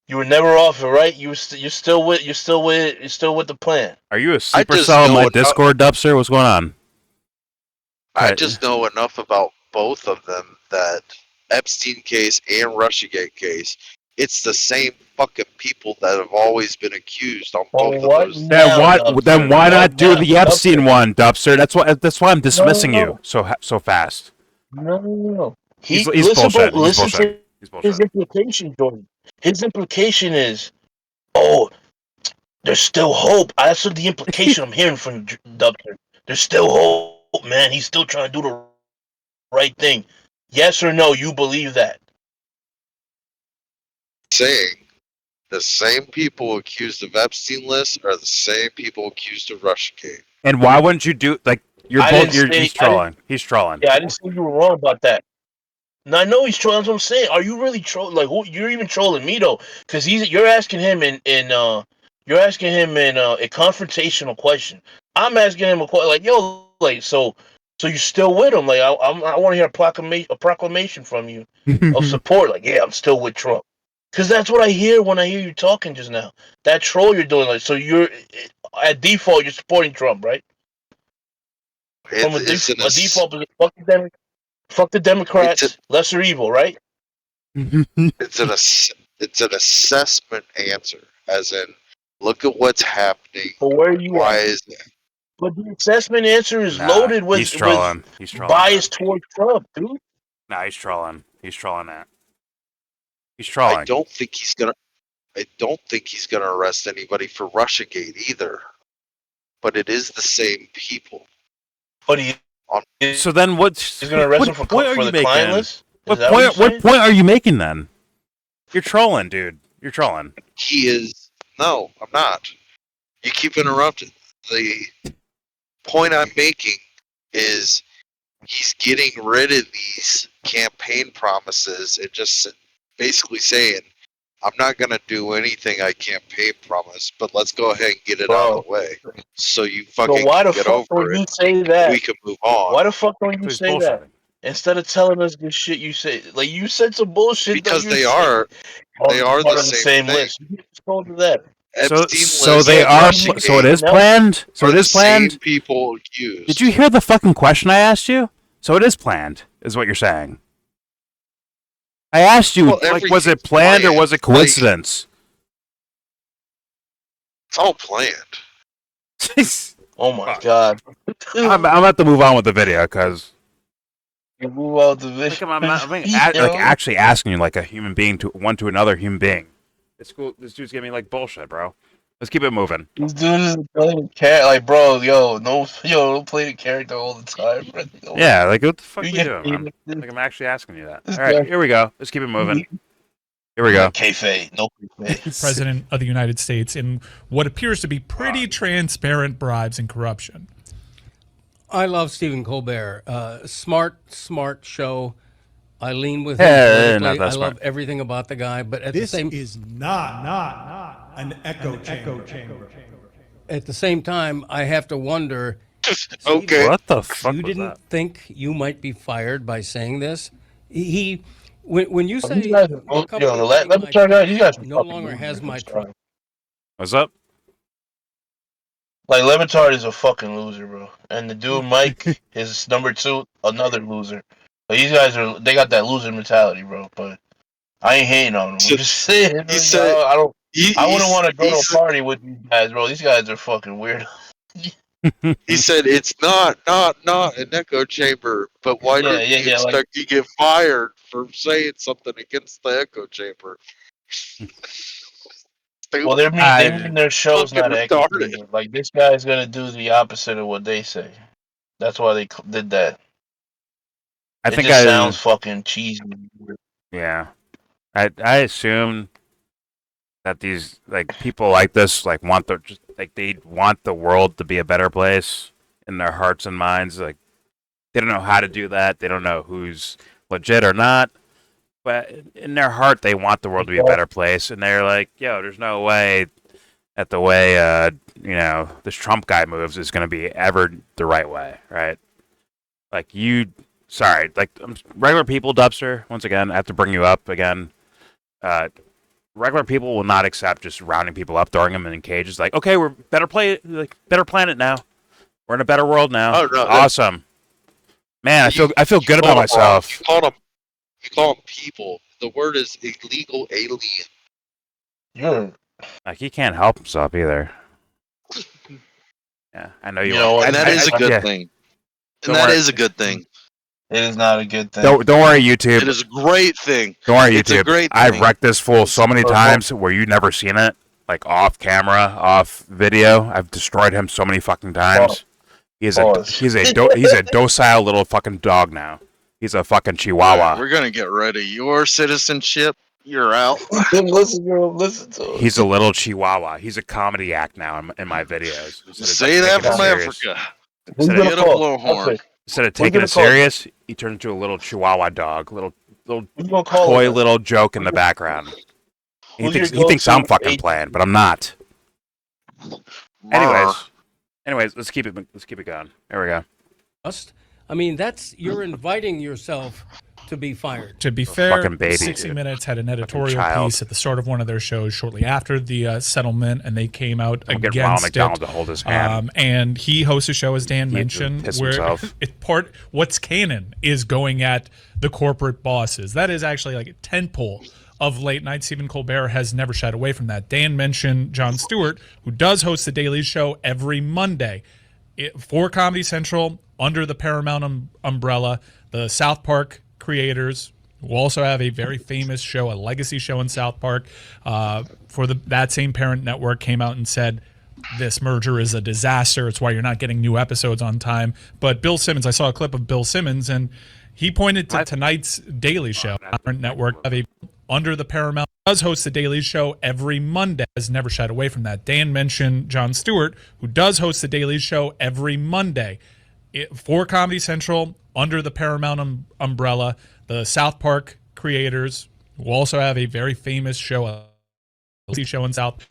You were never off it, right? You're still with the plan. Are you a supercell in my Discord, Dubster? What's going on? I just know enough about both of them that Epstein case and Russiagate case, it's the same fucking people that have always been accused on both of those. Then why not do the Epstein one, Dubster? That's why I'm dismissing you so fast. No. He's bullshit. Listen to his implication, Jordan. His implication is, there's still hope. That's what the implication I'm hearing from Dubster. There's still hope, man. He's still trying to do the right thing. Yes or no, you believe that? Saying the same people accused of Epstein list are the same people accused of Russiagate. And why wouldn't you do he's trolling. He's trolling. Yeah, I didn't say you were wrong about that. No, I know he's trolling. That's what I'm saying. Are you really trolling? Like, you're even trolling me though, because you're asking him in a confrontational question. I'm asking him a question like, yo, like, so you're still with him? Like, I want to hear a proclamation from you of support. Like, yeah, I'm still with Trump, because that's what I hear when I hear you talking just now. That troll you're doing, like, so you're at default you're supporting Trump, right? From a default, fuck the Democrats, lesser evil, right? It's an assessment answer, as in, look at what's happening. But where are you Why is that? But the assessment answer is loaded with bias towards Trump, dude. Nah, he's trolling. He's trolling that. He's trolling. I don't think he's gonna arrest anybody for Russiagate either. But it is the same people. But so then what's he's gonna arrest him for the client list? What point are you making then? You're trolling, dude. You're trolling. He is. No, I'm not. You keep interrupting. The point I'm making is he's getting rid of these campaign promises and just basically saying, I'm not going to do anything I campaign promise, but let's go ahead and get it out of the way. So you fucking get over it. Say that? We can move on. Why the fuck don't you say that? Instead of telling us this shit, you say, like, you said some bullshit. Because they are the same thing. List. You told me that. So they are. So it is planned. So it is planned. Same people accused. Did you hear the fucking question I asked you? So it is planned, is what you're saying. I asked you, was it planned or was it coincidence? It's all planned. Oh my god! I'm about to move on with the video because move on with the video. I'm actually asking you like a human being to another human being. It's cool. This dude's giving me like bullshit, bro. Let's keep it moving. This dude is playing like, bro, don't play the character all the time, bro. Yeah, like what the fuck are you doing? I'm actually asking you that. All right, here we go. Let's keep it moving. Here we go. Kayfabe, no kayfabe. President of the United States in what appears to be pretty transparent bribes and corruption. I love Stephen Colbert. Smart show. I lean with him politically. I love everything about the guy, but at the same is not an echo chamber. At the same time, I have to wonder. Okay, what the fuck? You didn't think you might be fired by saying this? When you say you guys no longer has my trust. What's up? Like LeBatard is a fucking loser, bro, and the dude Mike is number 2, another loser. But these guys they got that loser mentality, bro. But I ain't hating on them. I'm just saying, I wouldn't want to go to a party with these guys, bro. These guys are fucking weird. He said it's not an echo chamber, but why did you expect to get fired for saying something against the echo chamber? Well, they're making their shows not echo chamber. Like, this guy's gonna do the opposite of what they say. That's why they did that. I think it sounds fucking cheesy. Yeah, I assume that these people like this they want the world to be a better place in their hearts and minds. Like, they don't know how to do that. They don't know who's legit or not. But in their heart, they want the world to be a better place, and they're like, "Yo, there's no way that the way this Trump guy moves is going to be ever the right way, right?" Like regular people, Dubster. Once again, I have to bring you up again. Regular people will not accept just rounding people up, throwing them in cages. Like, okay, we're better planet now. We're in a better world now. Oh, no, awesome, man. I feel good about myself. You call them people. The word is illegal alien. Yeah. Like, he can't help himself either. Yeah, I know you. And that is a good thing. And that is a good thing. It is not a good thing. Don't worry, YouTube. It is a great thing. Don't worry, YouTube. It's a great thing. I've wrecked this fool so many times where you've never seen it, like off camera, off video. I've destroyed him so many fucking times. He's a docile little fucking dog now. He's a fucking chihuahua. We're gonna get rid of your citizenship. You're out. listen to him. He's a little chihuahua. He's a comedy act now in my videos. Say that from Africa. Instead of taking it serious, he turns into a little chihuahua dog, little toy little joke in the background. He thinks I'm fucking playing, but I'm not. Anyways, let's keep it going. There we go. I mean, you're inviting yourself to be fired. To be fair, 60 Minutes had an editorial piece at the start of one of their shows shortly after the settlement, and they came out against McDonald to hold his hand. And he hosts a show, as Dan mentioned, where what's canon is going at the corporate bosses. That is actually like a tentpole of late night. Stephen Colbert has never shied away from that. Dan mentioned Jon Stewart, who does host the Daly Show every Monday for Comedy Central under the Paramount umbrella. The South Park creators, who also have a very famous show, a legacy show in South Park, for that same parent network, came out and said this merger is a disaster. It's why you're not getting new episodes on time. But Bill Simmons, I saw a clip of Bill Simmons, and he pointed to tonight's Daily Show. Parent network under the Paramount does host the Daily Show every Monday. Has never shied away from that. Dan mentioned Jon Stewart, who does host the Daily Show every Monday for Comedy Central under the Paramount umbrella. The South Park creators, who also have a very famous show, a show in South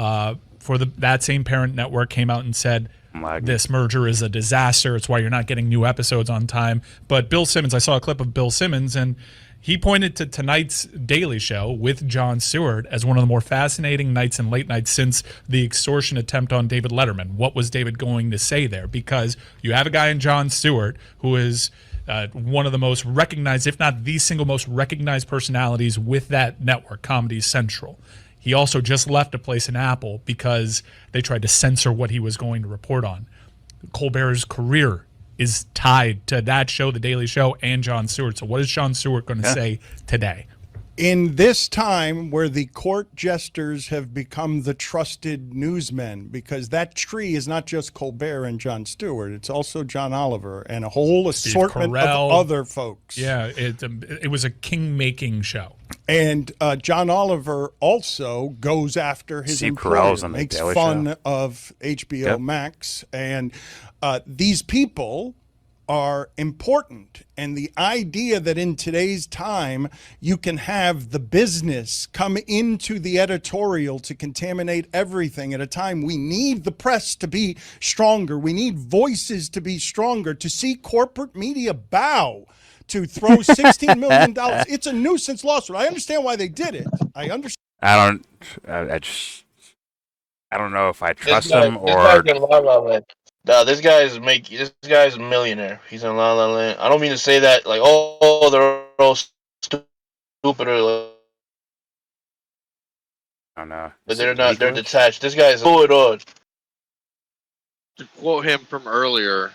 for that same parent network, came out and said this merger is a disaster. It's why you're not getting new episodes on time. But Bill Simmons, I saw a clip of Bill Simmons, and he pointed to tonight's Daily Show with Jon Stewart as one of the more fascinating nights and late nights since the extortion attempt on David Letterman. What was David going to say there? Because you have a guy in Jon Stewart who is One of the most recognized, if not the single most recognized personalities with that network, Comedy Central. He also just left a place in Apple because they tried to censor what he was going to report on. Colbert's career is tied to that show, The Daily Show, and Jon Stewart. So what is Jon Stewart going to say today? In this time where the court jesters have become the trusted newsmen, because that tree is not just Colbert and Jon Stewart, it's also John Oliver and a whole assortment of other folks. Yeah, it was a king-making show. And John Oliver also goes after his employer, makes fun of HBO Max. And these people are important. And the idea that in today's time you can have the business come into the editorial to contaminate everything at a time we need the press to be stronger, we need voices to be stronger, to see corporate media bow to throw $16 million. It's a nuisance lawsuit. I understand why they did it. I understand. I don't know if I trust him or. This guy's a millionaire. He's in La La Land. I don't mean to say that like, oh, they're all stupid or like, I don't know. But they're not. They're detached. This guy's going on. To quote him from earlier,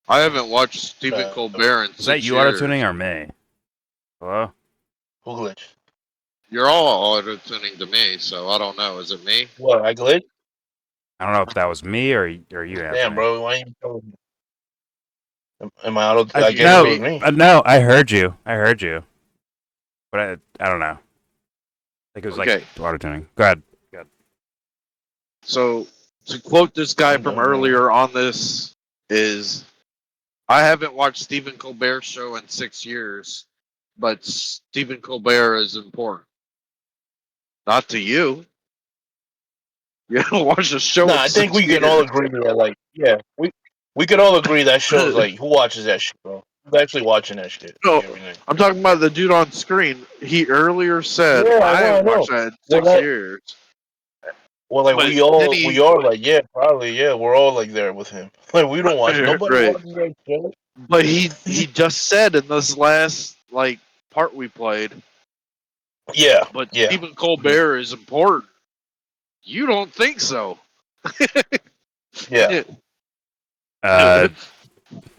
I haven't watched Stephen Colbert in 6 years. Is that you auto-tuning or me? Hello? Who glitch? You're all auto-tuning to me, so I don't know. Is it me? What, I glitch? I don't know if that was me or you. Damn, bro. Why you telling me? Am I auto? I guess it was me. No, I heard you. But I don't know. I think it was like auto-tuning. Go ahead. So, to quote this guy from earlier on this is, I haven't watched Stephen Colbert's show in 6 years, but Stephen Colbert is important. Not to you. You haven't watched the show. I think we can all agree that, we could all agree that show is like, who watches that shit, bro? Who's actually watching that shit? No, I'm talking about the dude on screen. He earlier said, I haven't watched that in 6 years. Well, like, we are like, we're all like there with him. Like, we don't watch nobody watches that show. But he just said in this last part we played. Yeah. But Stephen Colbert is important. You don't think so? Yeah.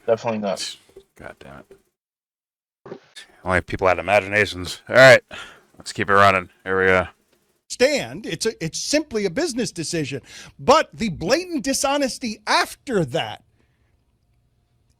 Definitely not. God damn it. Only people had imaginations. All right, let's keep it running. Here we go. It's simply a business decision, but the blatant dishonesty after that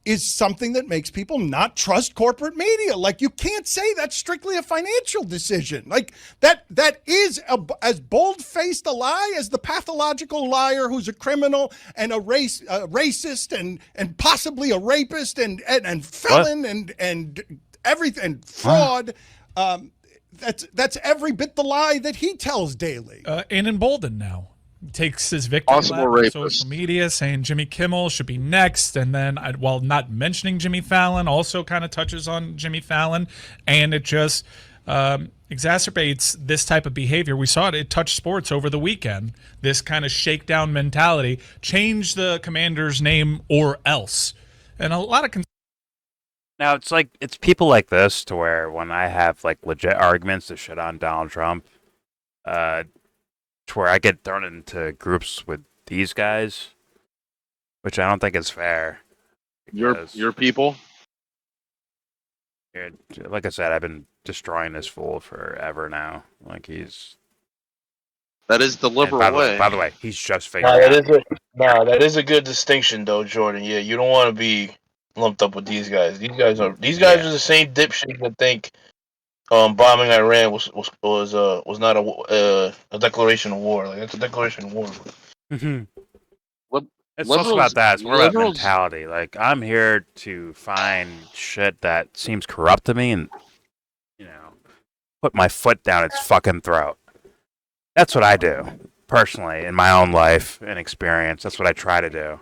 is something that makes people not trust corporate media. Like, you can't say that's strictly a financial decision. Like, that is as bold-faced a lie as the pathological liar who's a criminal and a racist and possibly a rapist and felon and everything, and fraud. That's every bit the lie that he tells daily. And emboldened now. Takes his victim on social media, saying Jimmy Kimmel should be next, and then while not mentioning Jimmy Fallon, also kind of touches on Jimmy Fallon, and it just exacerbates this type of behavior. We saw it touch sports over the weekend. This kind of shakedown mentality, change the commander's name or else, and a lot of. Now it's people like this to where when I have like legit arguments to shit on Donald Trump, to where I get thrown into groups with these guys, which I don't think is fair. Your people? Like I said, I've been destroying this fool forever now. Like, that is the liberal way. By the way, he's just figuring out. That is a good distinction, though, Jordan. Yeah, you don't want to be lumped up with these guys. These guys are the same dipshits that think bombing Iran was not a declaration of war. Like, it's a declaration of war. It's less about that. It's more about mentality. Like, I'm here to find shit that seems corrupt to me and, put my foot down its fucking throat. That's what I do, personally, in my own life and experience. That's what I try to do.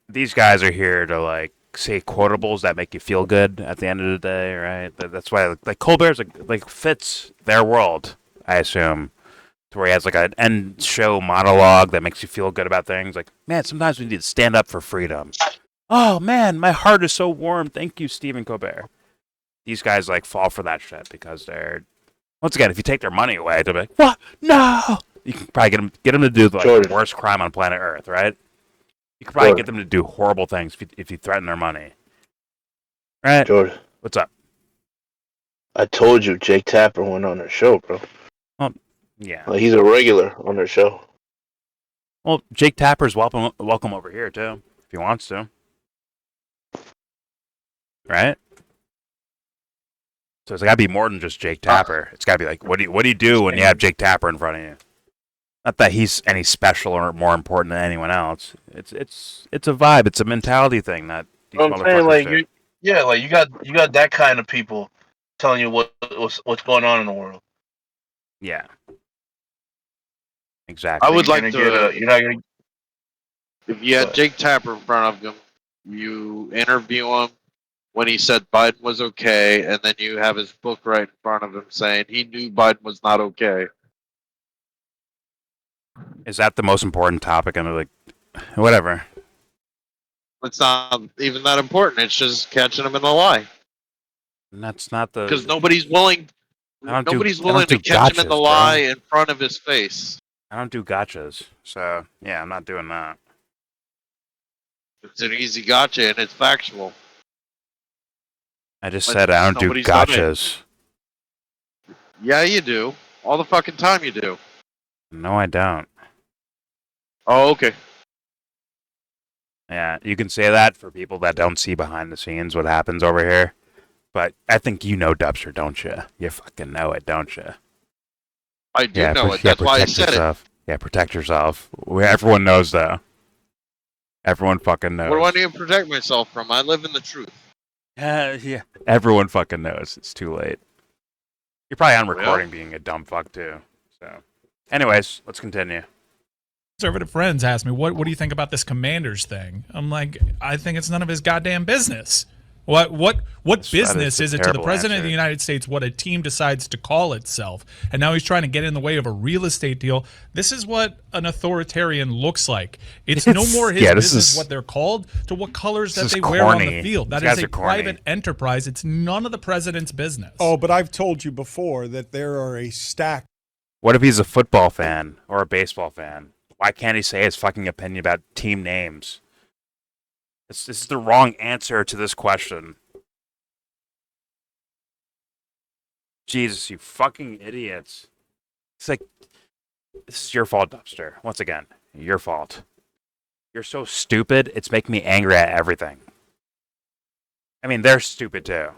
These guys are here to, like, say quotables that make you feel good at the end of the day, right? That's why, like, Colbert's fits their world, I assume, to where he has like an end show monologue that makes you feel good about things. Like, man, sometimes we need to stand up for freedom. Oh man, my heart is so warm. Thank you, Stephen Colbert. These guys like fall for that shit because they're, once again, if you take their money away, they'll be like, what? No. You can probably get them to do like the worst crime on planet Earth, right? You can probably get them to do horrible things if you threaten their money. Right? Jordan. What's up? I told you Jake Tapper went on their show, bro. Well, yeah. Like, he's a regular on their show. Well, Jake Tapper's welcome over here too, if he wants to. Right? So it's got to be more than just Jake Tapper. It's got to be like, what do you do when you have Jake Tapper in front of you? Not that he's any special or more important than anyone else. It's a vibe. It's a mentality thing that these I'm saying, like, do. you got that kind of people telling you what's going on in the world. Yeah. Exactly. I would like to. You're not gonna. If you had Jake Tapper in front of him, you interview him when he said Biden was okay, and then you have his book right in front of him saying he knew Biden was not okay. Is that the most important topic? I'm like, whatever. It's not even that important. It's just catching him in the lie. And that's not the, because nobody's willing. Nobody's willing to catch him in the lie in front of his face. I don't do gotchas, so yeah, I'm not doing that. It's an easy gotcha, and it's factual. I just said I don't do gotchas. Yeah, you do. All the fucking time you do. No, I don't. Oh, okay. Yeah, you can say that for people that don't see behind the scenes what happens over here. But I think you know Dubster, don't you? You fucking know it, don't you? I do know it. That's why I said it. Yeah, protect yourself. Everyone knows, though. Everyone fucking knows. What do I need to protect myself from? I live in the truth. Yeah. Everyone fucking knows. It's too late. You're probably on recording being a dumb fuck, too. So, anyways, let's continue. Conservative friends ask me, what do you think about this Commanders thing? I'm like, I think it's none of his goddamn business. What business is it to the president of the United States what a team decides to call itself? And now he's trying to get in the way of a real estate deal. This is what an authoritarian looks like. It's no more his business what they're called to what colors that they wear on the field. That is a private enterprise. It's none of the president's business. Oh, but I've told you before that there are a stack. What if he's a football fan or a baseball fan? Why can't he say his fucking opinion about team names? This is the wrong answer to this question. Jesus, you fucking idiots. It's like, this is your fault, Dubster. Once again, your fault. You're so stupid, it's making me angry at everything. I mean, they're stupid too.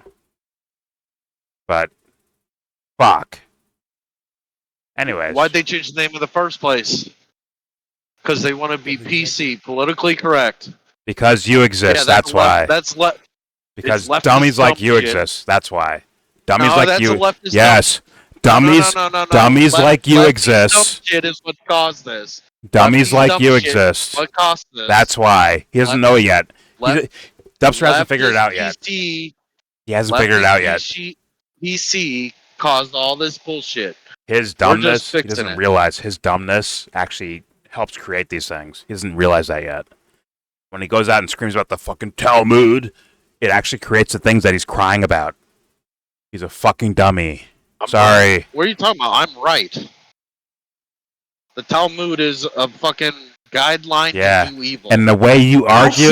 But, fuck. Anyways. Why'd they change the name in the first place? Because they want to be PC, politically correct. Because you exist, that's why. Because dummies like you exist, that's why. Dummies like you. Yes. Dummies like you exist. Dumb shit is what caused this. Dummies like you exist. What caused this? That's why. He doesn't know it yet. Dubster hasn't figured it out yet. He hasn't figured it out yet. PC caused all this bullshit. His dumbness, he doesn't realize his dumbness actually helps create these things. He doesn't realize that yet. When he goes out and screams about the fucking Talmud, it actually creates the things that he's crying about. He's a fucking dummy. Sorry. Right. What are you talking about? I'm right. The Talmud is a fucking guideline to do evil. And the way you argue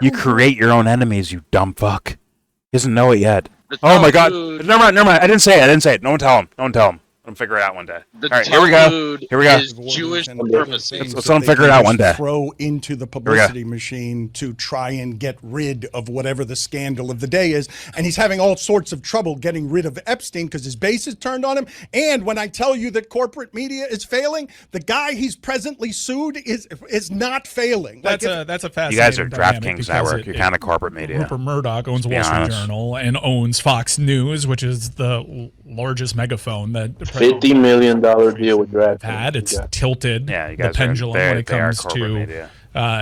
you create your own enemies, you dumb fuck. He doesn't know it yet. Oh my god. Never mind. I didn't say it. No one tell him. I'll figure it out one day. All right, here we go. Is Jewish supremacy. Let's let them figure it out one day. Throw into the publicity machine to try and get rid of whatever the scandal of the day is. And he's having all sorts of trouble getting rid of Epstein because his base is turned on him. And when I tell you that corporate media is failing, the guy he's presently sued is not failing. That's a fascinating. You guys are DraftKings Network. You're kind of corporate media. Rupert Murdoch owns Wall Street Journal and owns Fox News, which is the largest megaphone that $50 million deal with DraftKings. It's tilted the pendulum when it comes to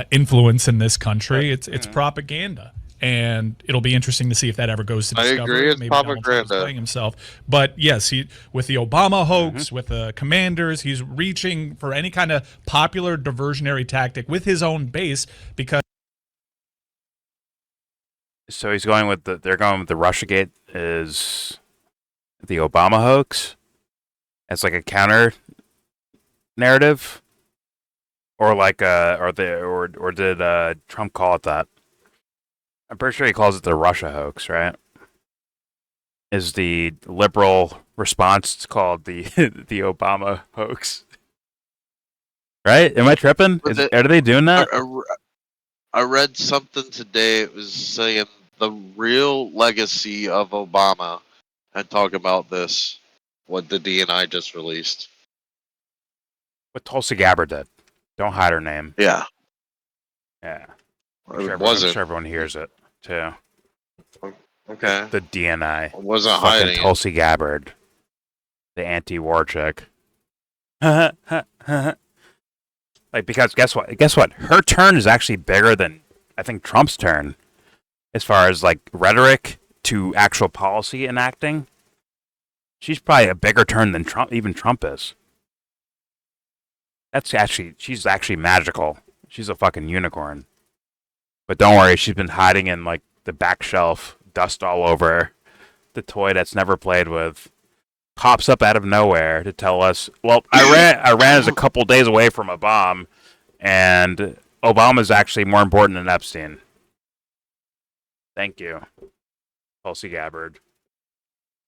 influence in this country. It's propaganda. And it'll be interesting to see if that ever goes to Discovery. I agree. It's Maybe Papa Donald Trump is Granda. playing himself. But yes, with the Obama hoax, with the commanders, he's reaching for any kind of popular diversionary tactic with his own base because. So they're going with the Russiagate is the Obama hoax as like a counter narrative, or like or did Trump call it that? I'm pretty sure he calls it the Russia hoax, right? Is the liberal response called the the Obama hoax? Right? Am I tripping? Are they doing that? I read something today. It was saying the real legacy of Obama, and talk about this, what the DNI just released. What Tulsi Gabbard did. Don't hide her name. Yeah. Yeah. I'm I'm sure everyone hears it, too. Okay. The DNI. I wasn't fucking hiding. Tulsi Gabbard. The anti-war chick. Like, because guess what? Her turn is actually bigger than, I think, Trump's turn. As far as, like, rhetoric to actual policy enacting. She's probably a bigger turn than even Trump is. She's actually magical. She's a fucking unicorn. But don't worry, she's been hiding in like the back shelf, dust all over her. The toy that's never played with. Pops up out of nowhere to tell us, well, Iran is a couple days away from a bomb, and Obama's actually more important than Epstein. Thank you, Tulsi Gabbard.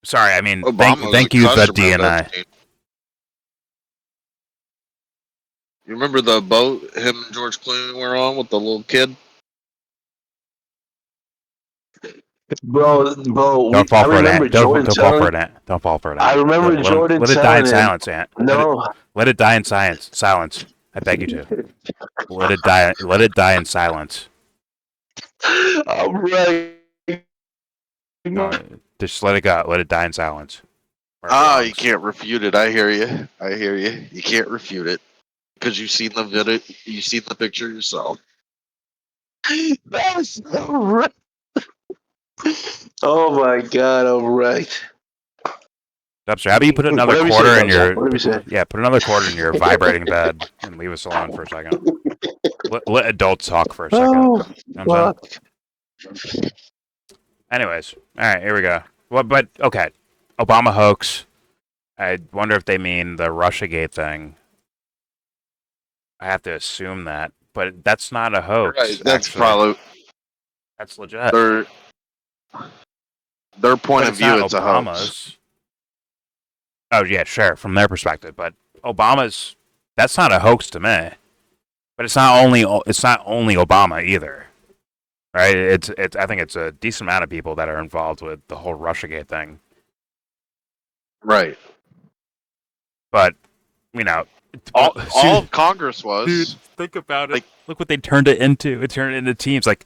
Sorry, I mean, thank you, the DNI. You remember the boat him and George Clooney were on with the little kid? Bro, don't fall for it. Don't fall for it. Don't fall for it. I remember Jordan. Let it die in silence, Ant. No, let it die in silence. I beg you to. Let it die. Let it die in silence. All right. No, just let it go. Let it die in silence. You can't refute it. I hear you. You can't refute it because you've seen the video. You've seen the picture yourself. That's all right. Oh my God! All right. Dubster, how about you put another quarter in your? What did we say? Yeah, put another quarter in your vibrating bed and leave us alone for a second. Let adults talk for a second. Oh, you know anyways, all right, here we go. Well, but okay, Obama hoax. I wonder if they mean the Russiagate thing. I have to assume that, but that's not a hoax. Right, that's actually. probably that's legit. Their point of view, it's Obama's. A hoax. Oh yeah, sure, from their perspective, but that's not a hoax to me. But it's not only Obama either. Right? I think it's a decent amount of people that are involved with the whole Russiagate thing. Right. But, you know, all of Congress was. Dude, think about it. Like, look what they turned it into. It turned it into teams. Like,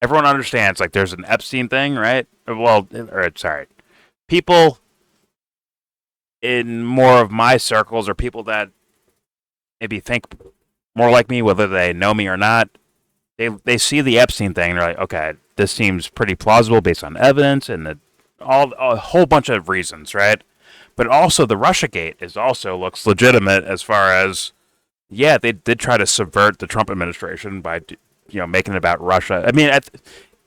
everyone understands, like, there's an Epstein thing, right? Well, sorry. People in more of my circles are people that maybe think more like me, whether they know me or not. They see the Epstein thing, and they're like, okay, this seems pretty plausible based on evidence and a whole bunch of reasons, right? But also the Russiagate looks legitimate as far as, yeah, they did try to subvert the Trump administration by, making it about Russia. I mean,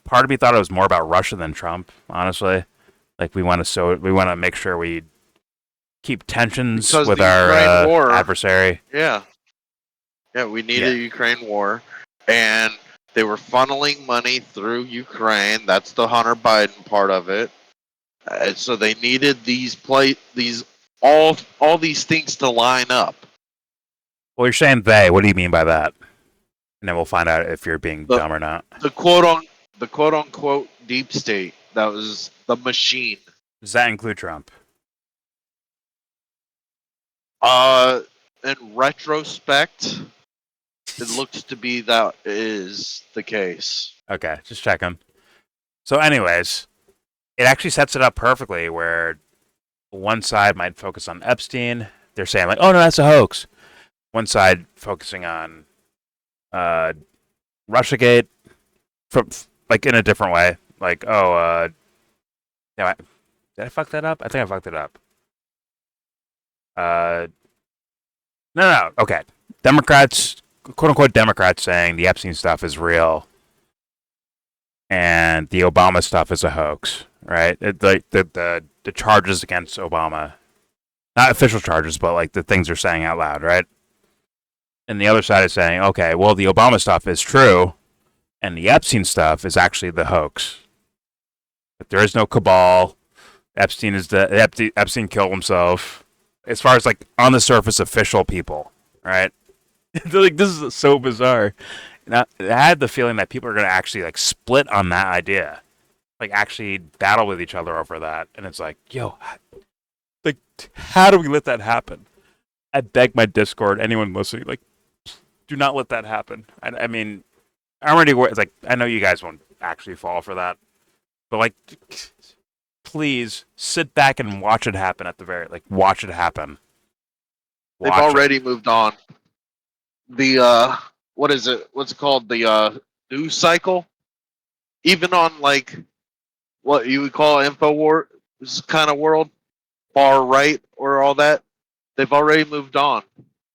part of me thought it was more about Russia than Trump, honestly. Like we want to make sure we keep tensions with our adversary. Yeah, we need a Ukraine war, and they were funneling money through Ukraine. That's the Hunter Biden part of it. So they needed all these things to line up. Well, you're saying they. What do you mean by that? And then we'll find out if you're being dumb or not. The quote unquote deep state. That was the machine. Does that include Trump? In retrospect, it looks to be that is the case. Okay, just checking. So, anyways, it actually sets it up perfectly where one side might focus on Epstein. They're saying like, "Oh no, that's a hoax." One side focusing on Russiagate. like in a different way. Like, oh, did I fuck that up? I think I fucked it up. No. Okay. Democrats, quote unquote Democrats, saying the Epstein stuff is real, and the Obama stuff is a hoax. Right? The charges against Obama, not official charges, but like the things they're saying out loud, right? And the other side is saying, okay, well, the Obama stuff is true, and the Epstein stuff is actually the hoax. But there is no cabal. Epstein killed himself. As far as like on the surface, official people, right? Like, this is so bizarre. And I had the feeling that people are going to actually like split on that idea, like actually battle with each other over that. And it's like, yo, like, how do we let that happen? I beg my Discord, anyone listening, like, do not let that happen. I mean, I'm already like, I know you guys won't actually fall for that, but like, please sit back and watch it happen watch it happen. They've already moved on. The what is it? What's it called? The news cycle. Even on like what you would call InfoWars kind of world, far right or all that, they've already moved on.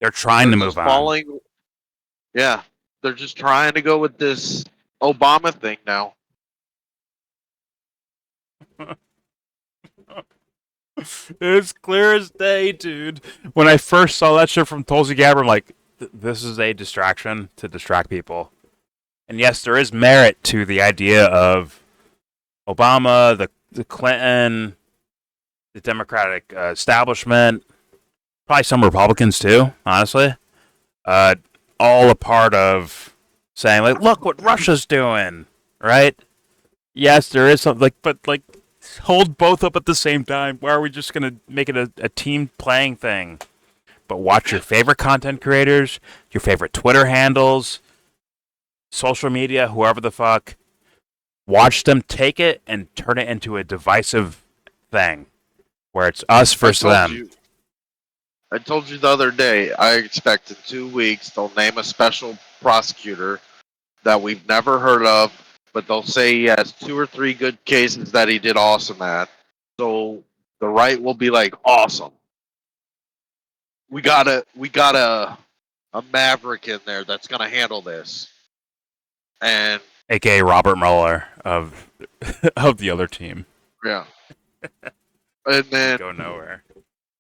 They're trying to move on. Yeah, they're just trying to go with this Obama thing now. It's clear as day, dude. When I first saw that shit from Tulsi Gabbard, I'm like, this is a distraction to distract people. And yes, there is merit to the idea of Obama, the Clinton, the Democratic establishment, probably some Republicans too, honestly. All a part of saying, like, look what Russia's doing, right? Yes, there is something, like, but, like, hold both up at the same time. Why are we just going to make it a team playing thing? But watch your favorite content creators, your favorite Twitter handles, social media, whoever the fuck. Watch them take it and turn it into a divisive thing where it's us versus them. I told you the other day, I expect in 2 weeks they'll name a special prosecutor that we've never heard of, but they'll say he has 2 or 3 good cases that he did awesome at. So the right will be like, awesome. We got a maverick in there that's gonna handle this. And AKA Robert Mueller of the other team. Yeah. And then go nowhere.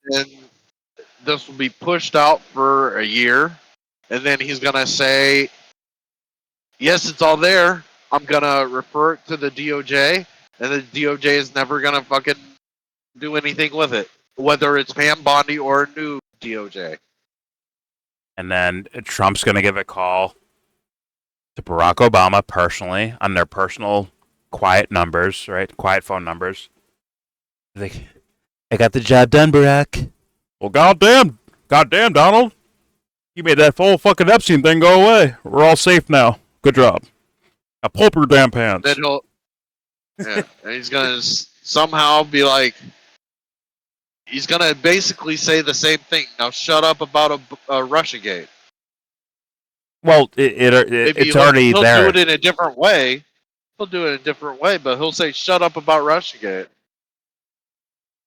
And this will be pushed out for a year, and then he's gonna say, yes, it's all there. I'm gonna refer it to the DOJ, and the DOJ is never gonna fucking do anything with it, whether it's Pam Bondi or a new DOJ. And then Trump's gonna give a call to Barack Obama personally on their personal quiet numbers, right? Quiet phone numbers. Like, I got the job done, Barack. Well, goddamn, Donald. You made that whole fucking Epstein thing go away. We're all safe now. Good job. Now pull up your damn pants. Then and he's gonna somehow be like, he's gonna basically say the same thing. Now shut up about a Russiagate. Well, it's already there. He'll do it in a different way. He'll do it in a different way, but he'll say, shut up about Russiagate.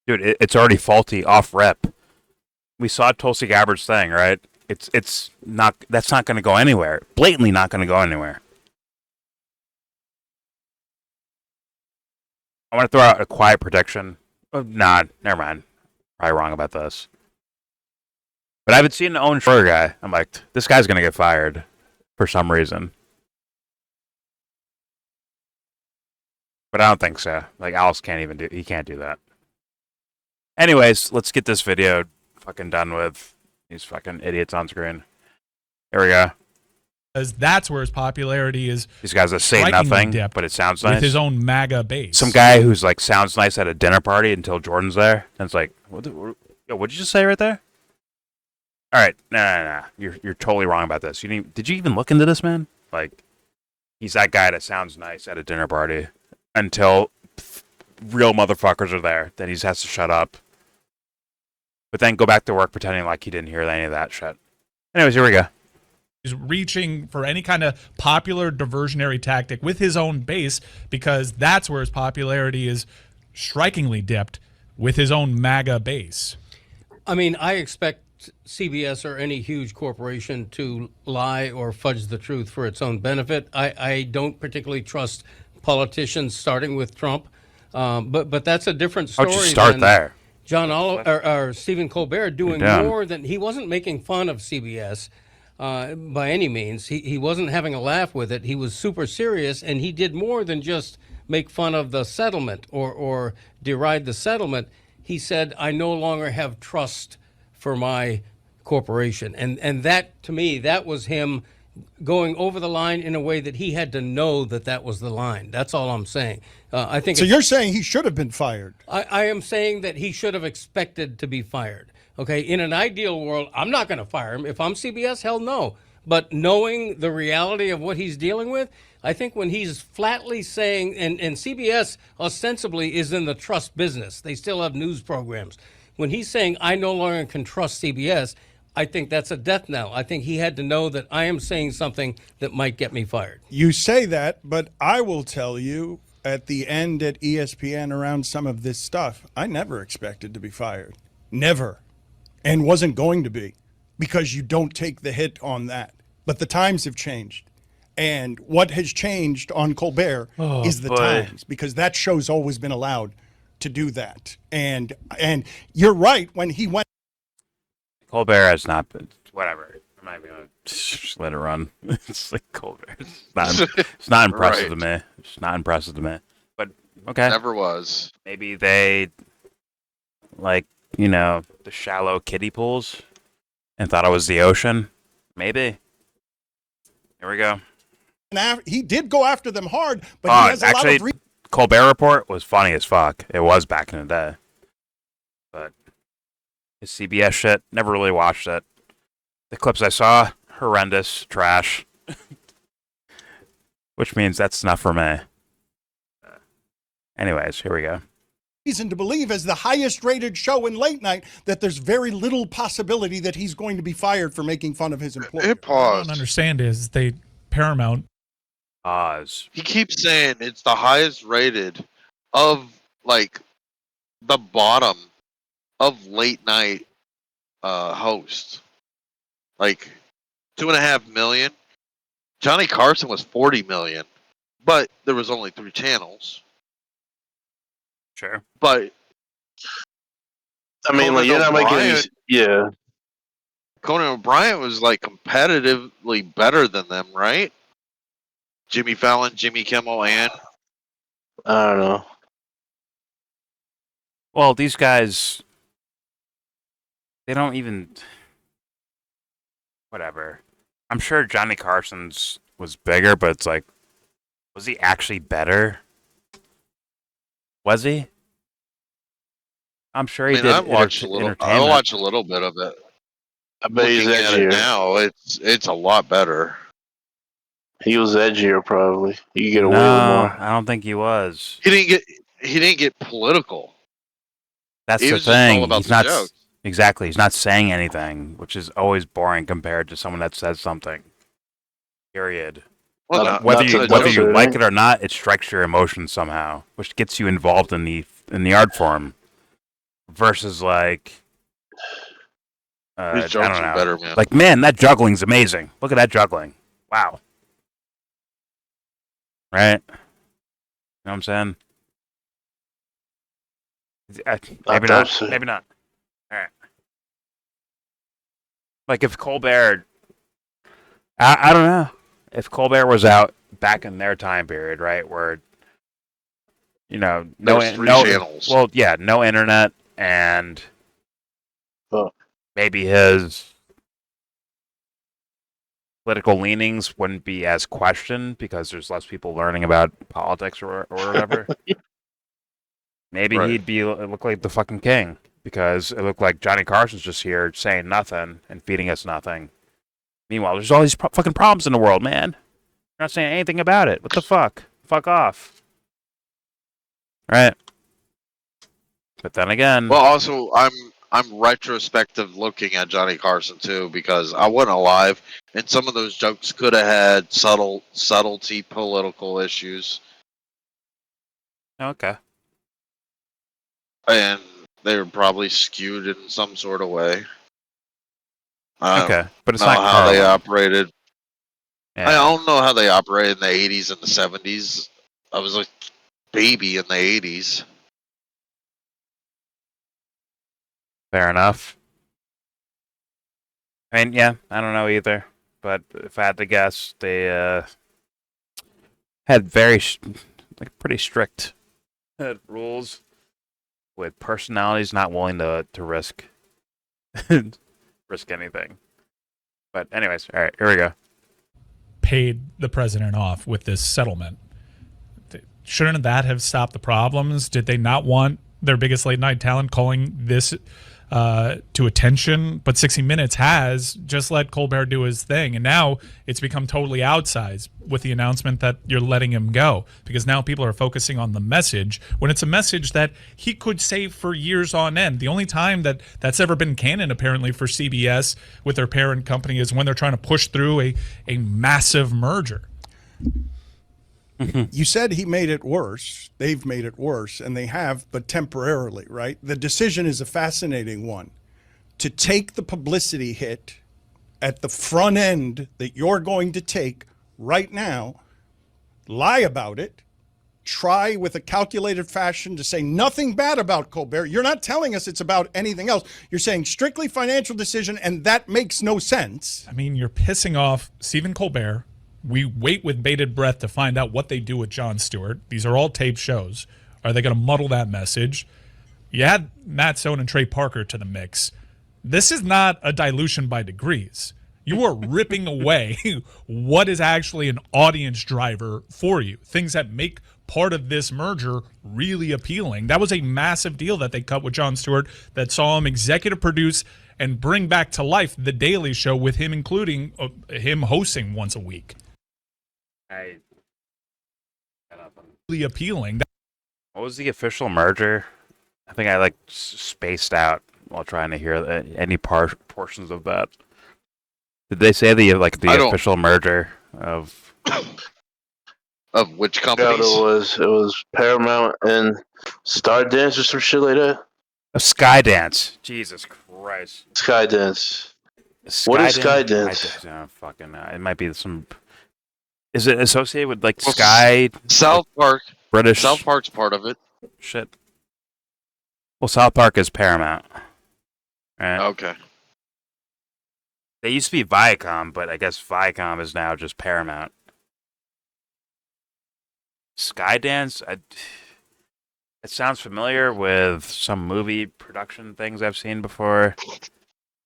Dude, it's already faulty off rep. We saw Tulsi Gabbard's thing, right? It's not, that's not going to go anywhere. Blatantly not going to go anywhere. I want to throw out a quiet prediction. Oh, nah, never mind. Probably wrong about this. But I haven't seen the Owen Schroyer guy. I'm like, this guy's going to get fired for some reason. But I don't think so. Like, Alice he can't do that. Anyways, let's get this video fucking done with. These fucking idiots on screen. Here we go. Because that's where his popularity is. These guys that say nothing, but it sounds nice. With his own MAGA base. Some guy who's like sounds nice at a dinner party until Jordan's there. And it's like, what'd you just say right there? All right, nah. You're totally wrong about this. Did you even look into this, man? Like, he's that guy that sounds nice at a dinner party until real motherfuckers are there. Then he has to shut up. But then go back to work pretending like he didn't hear any of that shit. Anyways, here we go. He's reaching for any kind of popular diversionary tactic with his own base because that's where his popularity is strikingly dipped with his own MAGA base. I mean, I expect CBS or any huge corporation to lie or fudge the truth for its own benefit. I don't particularly trust politicians, starting with Trump, but that's a different story. How'd you start there? John or Stephen Colbert doing more than he wasn't making fun of CBS by any means. He wasn't having a laugh with it. He was super serious, and he did more than just make fun of the settlement or deride the settlement. He said, "I no longer have trust for my corporation," and that, to me, that was him going over the line in a way that he had to know that was the line. That's all I'm saying. I think. So you're saying he should have been fired? I am saying that he should have expected to be fired. Okay, in an ideal world, I'm not going to fire him. If I'm CBS, hell no. But knowing the reality of what he's dealing with, I think when he's flatly saying, and CBS ostensibly is in the trust business, they still have news programs. When he's saying, I no longer can trust CBS, I think that's a death knell. I think he had to know that I am saying something that might get me fired. You say that, but I will tell you at the end at ESPN around some of this stuff, I never expected to be fired. Never. And wasn't going to be, because you don't take the hit on that. But the times have changed. And what has changed on Colbert is the times, because that show's always been allowed to do that. And you're right, when he went. Colbert has not been, whatever. I'm not even going to just let it run. It's like Colbert. It's not impressive to me. It's not impressive to me. But, okay. Never was. Maybe they, like, you know, the shallow kiddie pools and thought it was the ocean. Maybe. Here we go. He did go after them hard, but he has a lot of Colbert Report was funny as fuck. It was back in the day. But his CBS shit, never really watched it. The clips I saw, horrendous, trash. Which means that's enough for me. Anyways, here we go. Reason to believe, as the highest rated show in late night, that there's very little possibility that he's going to be fired for making fun of his employer. It What I paused. don't understand is Paramount. Pause. He keeps saying it's the highest rated of, like, the bottom of late night hosts. Like, 2.5 million. Johnny Carson was 40 million, but there was only 3 channels. Sure. But I mean, like, you're not making these. Yeah. Conan O'Brien was, like, competitively better than them, right? Jimmy Fallon, Jimmy Kimmel, and I don't know. Well, these guys, they don't even. Whatever. I'm sure Johnny Carson's was bigger, but it's like, was he actually better? Was he? I'm sure he did. I watch a little bit of it. I bet he's Looking at it edgier. now, it's a lot better. He was edgier, probably. You get away No, with more. I don't think he was. He didn't get political. That's He the was just all thing. about He's the not jokes. exactly. He's not saying anything, which is always boring compared to someone that says something. Period. Well, Not- Whether not you to whether judge you it, like right? it or not, it strikes your emotions somehow, which gets you involved in the art form. Versus like, his I jokes don't are know. better, man. Like, man, that juggling's amazing. Look at that juggling. Wow. Right? You know what I'm saying? Maybe not. so. Maybe not. All right. Like if Colbert, I don't know. If Colbert was out back in their time period, right, where There's 3 channels. Well, yeah, no internet, and maybe his political leanings wouldn't be as questioned because there's less people learning about politics or whatever. Maybe Right. he'd look like the fucking king because it looked like Johnny Carson's just here saying nothing and feeding us nothing. Meanwhile, there's all these fucking problems in the world, man. You're not saying anything about it. What the fuck? Fuck off. Right. But then again, Well, also, I'm retrospective looking at Johnny Carson too, because I wasn't alive, and some of those jokes could have had subtlety political issues, Okay. and they were probably skewed in some sort of way. Okay, but it's know not how they Carlin. operated. Yeah. I don't know how they operated in the 80s and the 70s. I was a baby in the 80s. Fair enough. I mean, yeah, I don't know either. But if I had to guess, they had pretty strict rules with personalities not willing to risk risk anything. But anyways, all right, here we go. Paid the president off with this settlement. Shouldn't that have stopped the problems? Did they not want their biggest late night talent calling this to attention? But 60 Minutes has just let Colbert do his thing, and now it's become totally outsized with the announcement that you're letting him go, because now people are focusing on the message when it's a message that he could say for years on end. The only time that's ever been canon apparently for CBS with their parent company is when they're trying to push through a massive merger. You said he made it worse. They've made it worse, and they have, but temporarily, right? The decision is a fascinating one. To take the publicity hit at the front end that you're going to take right now, lie about it, try with a calculated fashion to say nothing bad about Colbert. You're not telling us it's about anything else. You're saying strictly financial decision, and that makes no sense. I mean, you're pissing off Stephen Colbert. We wait with bated breath to find out what they do with Jon Stewart. These are all taped shows. Are they going to muddle that message? You add Matt Stone and Trey Parker to the mix. This is not a dilution by degrees. You are ripping away what is actually an audience driver for you. Things that make part of this merger really appealing. That was a massive deal that they cut with Jon Stewart that saw him executive produce and bring back to life The Daly Show with him, including him hosting once a week. Really appealing. What was the official merger? I think I spaced out while trying to hear any portions of that. Did they say the official merger of which companies? Yeah, it was Paramount and Stardance or some shit like that. Skydance. Jesus Christ. Skydance. What is Skydance? I don't fucking know. It might be some. Is it associated with Sky? South Park. British. South Park's part of it. Shit. Well, South Park is Paramount. Right? Okay. They used to be Viacom, but I guess Viacom is now just Paramount. Skydance, it sounds familiar with some movie production things I've seen before.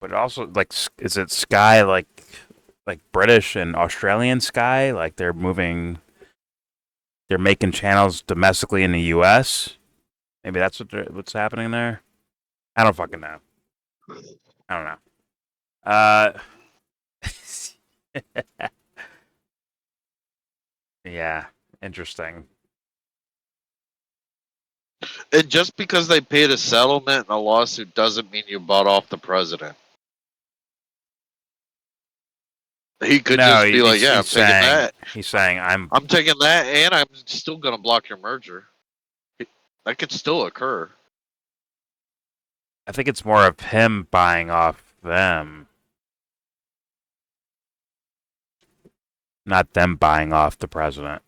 But also, is it Sky like British and Australian Sky? Like they're making channels domestically in the U.S.? Maybe that's what's happening there? I don't fucking know. I don't know. Yeah, interesting. And just because they paid a settlement and a lawsuit doesn't mean you bought off the president. He could just be like, "Yeah, I'm taking that." He's saying, "I'm taking that, and I'm still going to block your merger." That could still occur. I think it's more of him buying off them, not them buying off the president.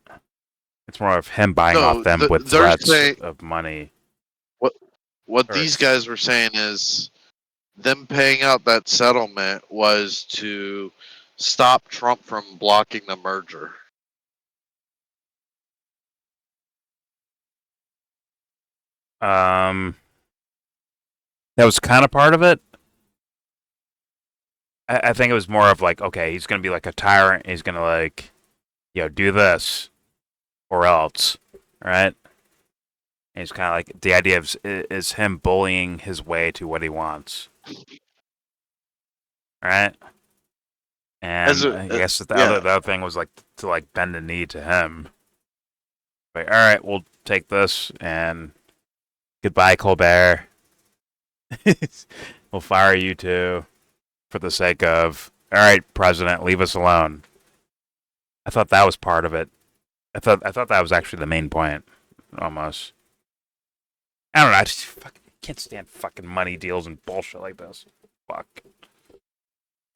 It's more of him buying off them with threats of money. What these guys were saying is them paying out that settlement was to stop Trump from blocking the merger. That was kind of part of it. I think it was more of okay, he's gonna be like a tyrant. He's gonna do this or else, right? And it's kind of the idea is him bullying his way to what he wants, right? And I guess the other thing was to bend the knee to him. All right, we'll take this and goodbye, Colbert. We'll fire you too for the sake of, all right, President, leave us alone. I thought that was part of it. I thought that was actually the main point, almost. I don't know. I just can't stand fucking money deals and bullshit like this. Fuck.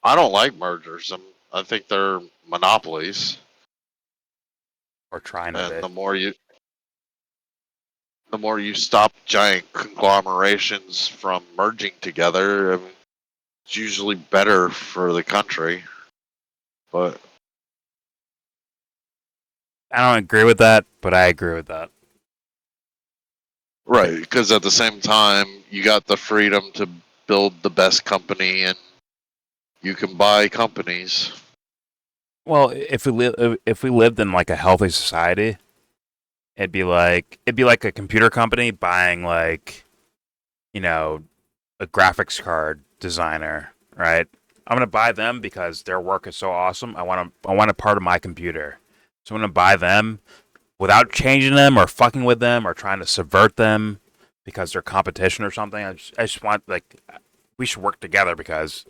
I don't like mergers. I think they're monopolies. Or trying to be. And the more you stop giant conglomerations from merging together, it's usually better for the country. But I don't agree with that, but I agree with that. right, because at the same time, you got the freedom to build the best company, and you can buy companies. Well, if we lived in like a healthy society, it'd be like a computer company buying like, you know, a graphics card designer, right? I'm gonna buy them because their work is so awesome. I want a part of my computer, so I'm gonna buy them without changing them or fucking with them or trying to subvert them because they're competition or something. I just want, like, we should work together because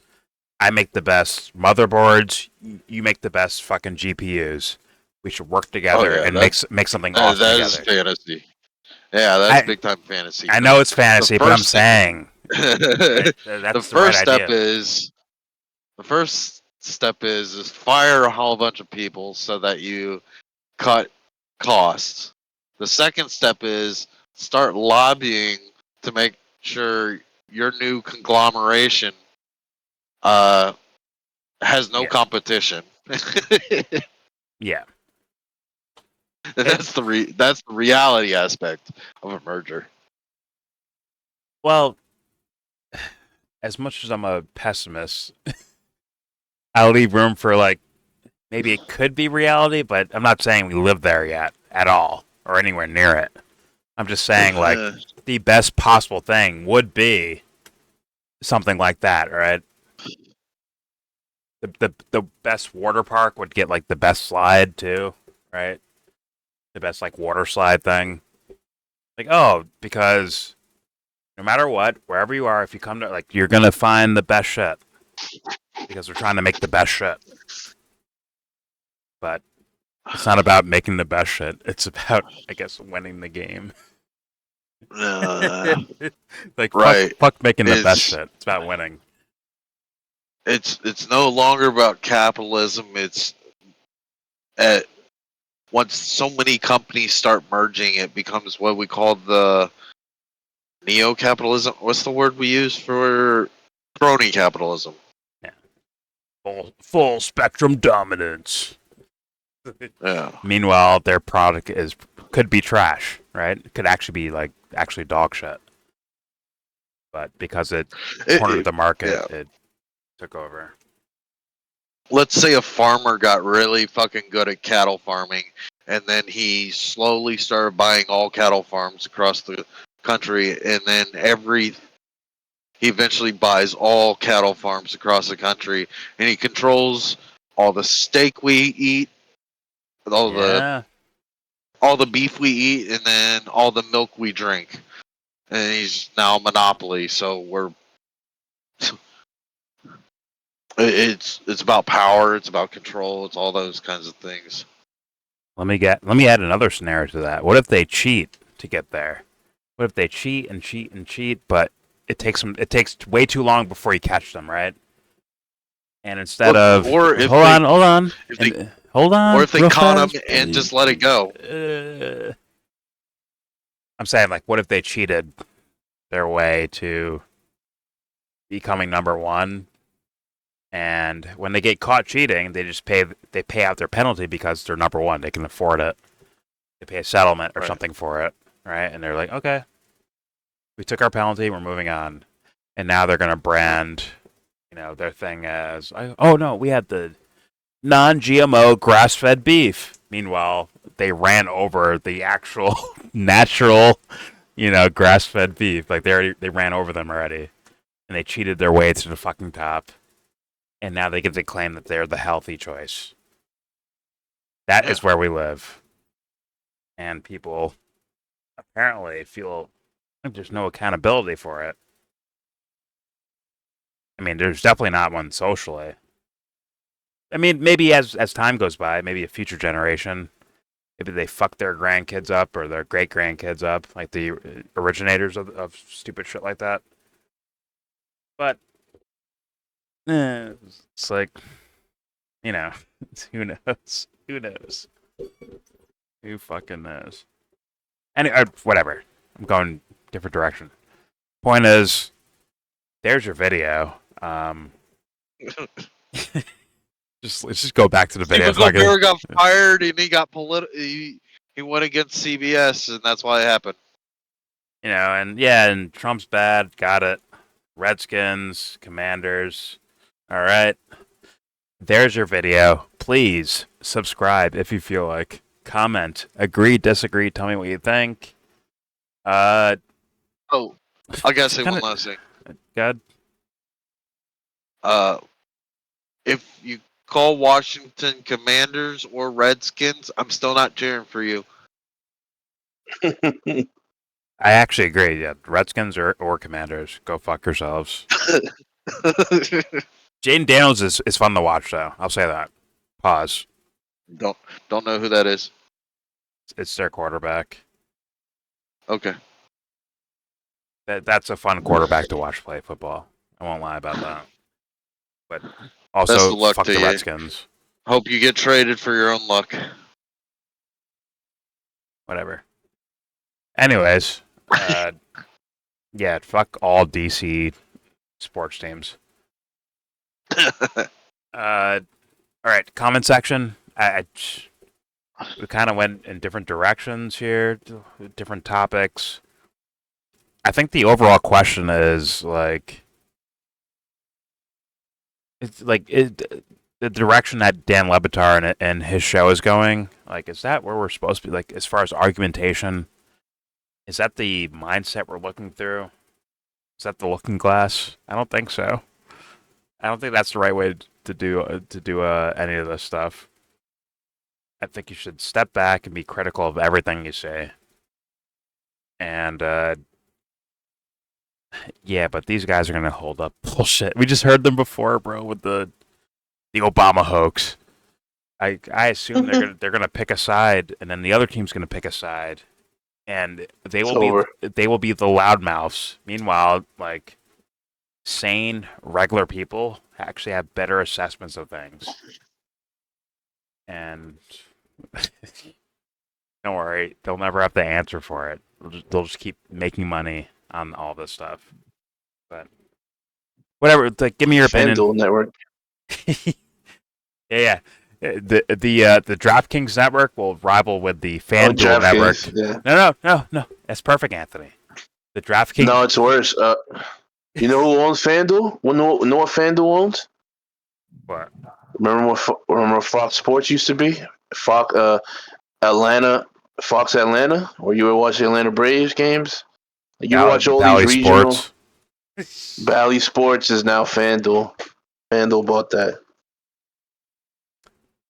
I make the best motherboards. You make the best fucking GPUs. We should work together and make something awesome that together. That is fantasy. Yeah, that's big time fantasy. I know it's fantasy, but I'm saying that's the first step is fire a whole bunch of people so that you cut costs. The second step is start lobbying to make sure your new conglomeration has no competition. Yeah. That's the reality aspect of a merger. Well, as much as I'm a pessimist, I'll leave room for, like, maybe it could be reality, but I'm not saying we live there yet at all or anywhere near it. I'm just saying, like, the best possible thing would be something like that, right? The best water park would get, like, the best slide too, right? The best, like, water slide thing. Like, oh, because no matter what, wherever you are, if you come to, like, you're gonna find the best shit because we're trying to make the best shit. But it's not about making the best shit. It's about, I guess, winning the game. Like, right. Fuck making the best shit. It's about winning. It's no longer about capitalism. It's once so many companies start merging, it becomes what we call the neo-capitalism. What's the word we use for crony capitalism? Yeah. Full spectrum dominance. Yeah. Meanwhile, their product could be trash, right? It could actually be actually dog shit. But because it cornered the market, it took over. Let's say a farmer got really fucking good at cattle farming, and then he slowly started buying all cattle farms across the country, and then he eventually buys all cattle farms across the country, and he controls all the steak we eat, all the beef we eat, and then all the milk we drink. And he's now a monopoly, so it's about power, it's about control, it's all those kinds of things. Let me add another scenario to that. What if they cheat to get there? What if they cheat and cheat and cheat, but it takes way too long before you catch them, right? And instead of hold on, or if they caught them and just let it go. I'm saying, like, what if they cheated their way to becoming number one, and when they get caught cheating, they pay out their penalty because they're number one. They can afford it. They pay a settlement or something for it, right? And they're like, okay, we took our penalty, we're moving on, and now they're gonna brand, their thing as, oh no, we had the non-GMO grass-fed beef. Meanwhile, they ran over the actual natural, grass-fed beef. Like, they ran over them already, and they cheated their way to the fucking top, and now they get to claim that they're the healthy choice. That is where we live, and people apparently feel like there's no accountability for it. I mean, there's definitely not one socially. I mean, maybe as time goes by, maybe a future generation, maybe they fuck their grandkids up or their great grandkids up, like the originators of stupid shit like that. But it's like, you know, who knows? Who knows? Who fucking knows? And whatever. I'm going different direction. Point is, there's your video. Let's just go back to the video. Stephen Colbert got fired and he got he went against CBS and that's why it happened. You know, and Trump's bad. Got it. Redskins, Commanders. All right. There's your video. Please subscribe if you feel like. Comment. Agree, disagree. Tell me what you think. I gotta say one last thing. Good. If you call Washington Commanders or Redskins, I'm still not cheering for you. I actually agree. Yeah, Redskins or Commanders, go fuck yourselves. Jaden Daniels is fun to watch, though. I'll say that. Pause. Don't know who that is. It's their quarterback. Okay. That's a fun quarterback to watch play football. I won't lie about that. But also, fuck the Redskins. Hope you get traded for your own luck. Whatever. Anyways, yeah, fuck all DC sports teams. All right, comment section. We kind of went in different directions here, different topics. I think the overall question is like, it's like the direction that Dan LeBatard and his show is going. Like, is that where we're supposed to be? Like, as far as argumentation, is that the mindset we're looking through? Is that the looking glass? I don't think so. I don't think that's the right way to do any of this stuff. I think you should step back and be critical of everything you say. And yeah, but these guys are gonna hold up bullshit. We just heard them before, bro, with the Obama hoax. I assume they're gonna pick a side, and then the other team's gonna pick a side, and they will be the loudmouths. Meanwhile, like, sane, regular people actually have better assessments of things. And don't worry, they'll never have the answer for it. They'll just keep making money on all this stuff. But whatever, like, give me your opinion. FanDuel Network. Yeah. The DraftKings network will rival with the FanDuel network. Yeah. No. That's perfect, Anthony. The DraftKings. No, it's worse. You know who owns FanDuel? Know what FanDuel owns? What? Remember what Fox Sports used to be? Fox Atlanta, where you would watch the Atlanta Braves games. You watch all Daly these regional. Sports. Daly Sports is now FanDuel. FanDuel bought that.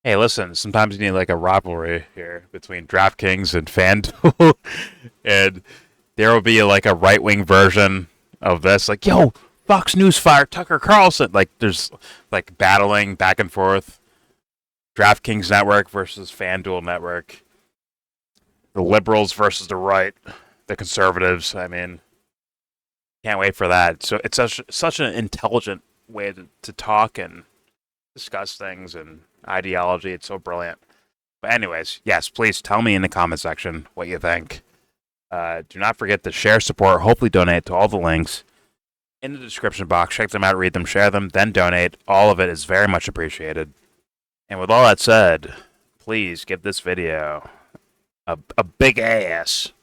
Hey, listen, sometimes you need like a rivalry here between DraftKings and FanDuel. And there will be like a right-wing version of this. Like, yo, Fox News fired Tucker Carlson. Like, there's like battling back and forth. DraftKings Network versus FanDuel Network. The liberals versus the right. The conservatives. I mean, can't wait for that. So it's such an intelligent way to talk and discuss things and ideology. It's so brilliant. But anyways, yes, please tell me in the comment section what you think. Do not forget to share, support, hopefully donate to all the links in the description box. Check them out, read them, share them, then donate. All of it is very much appreciated. And with all that said, please give this video a big ass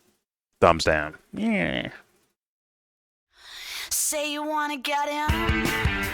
thumbs down. Yeah. Say you wanna get in.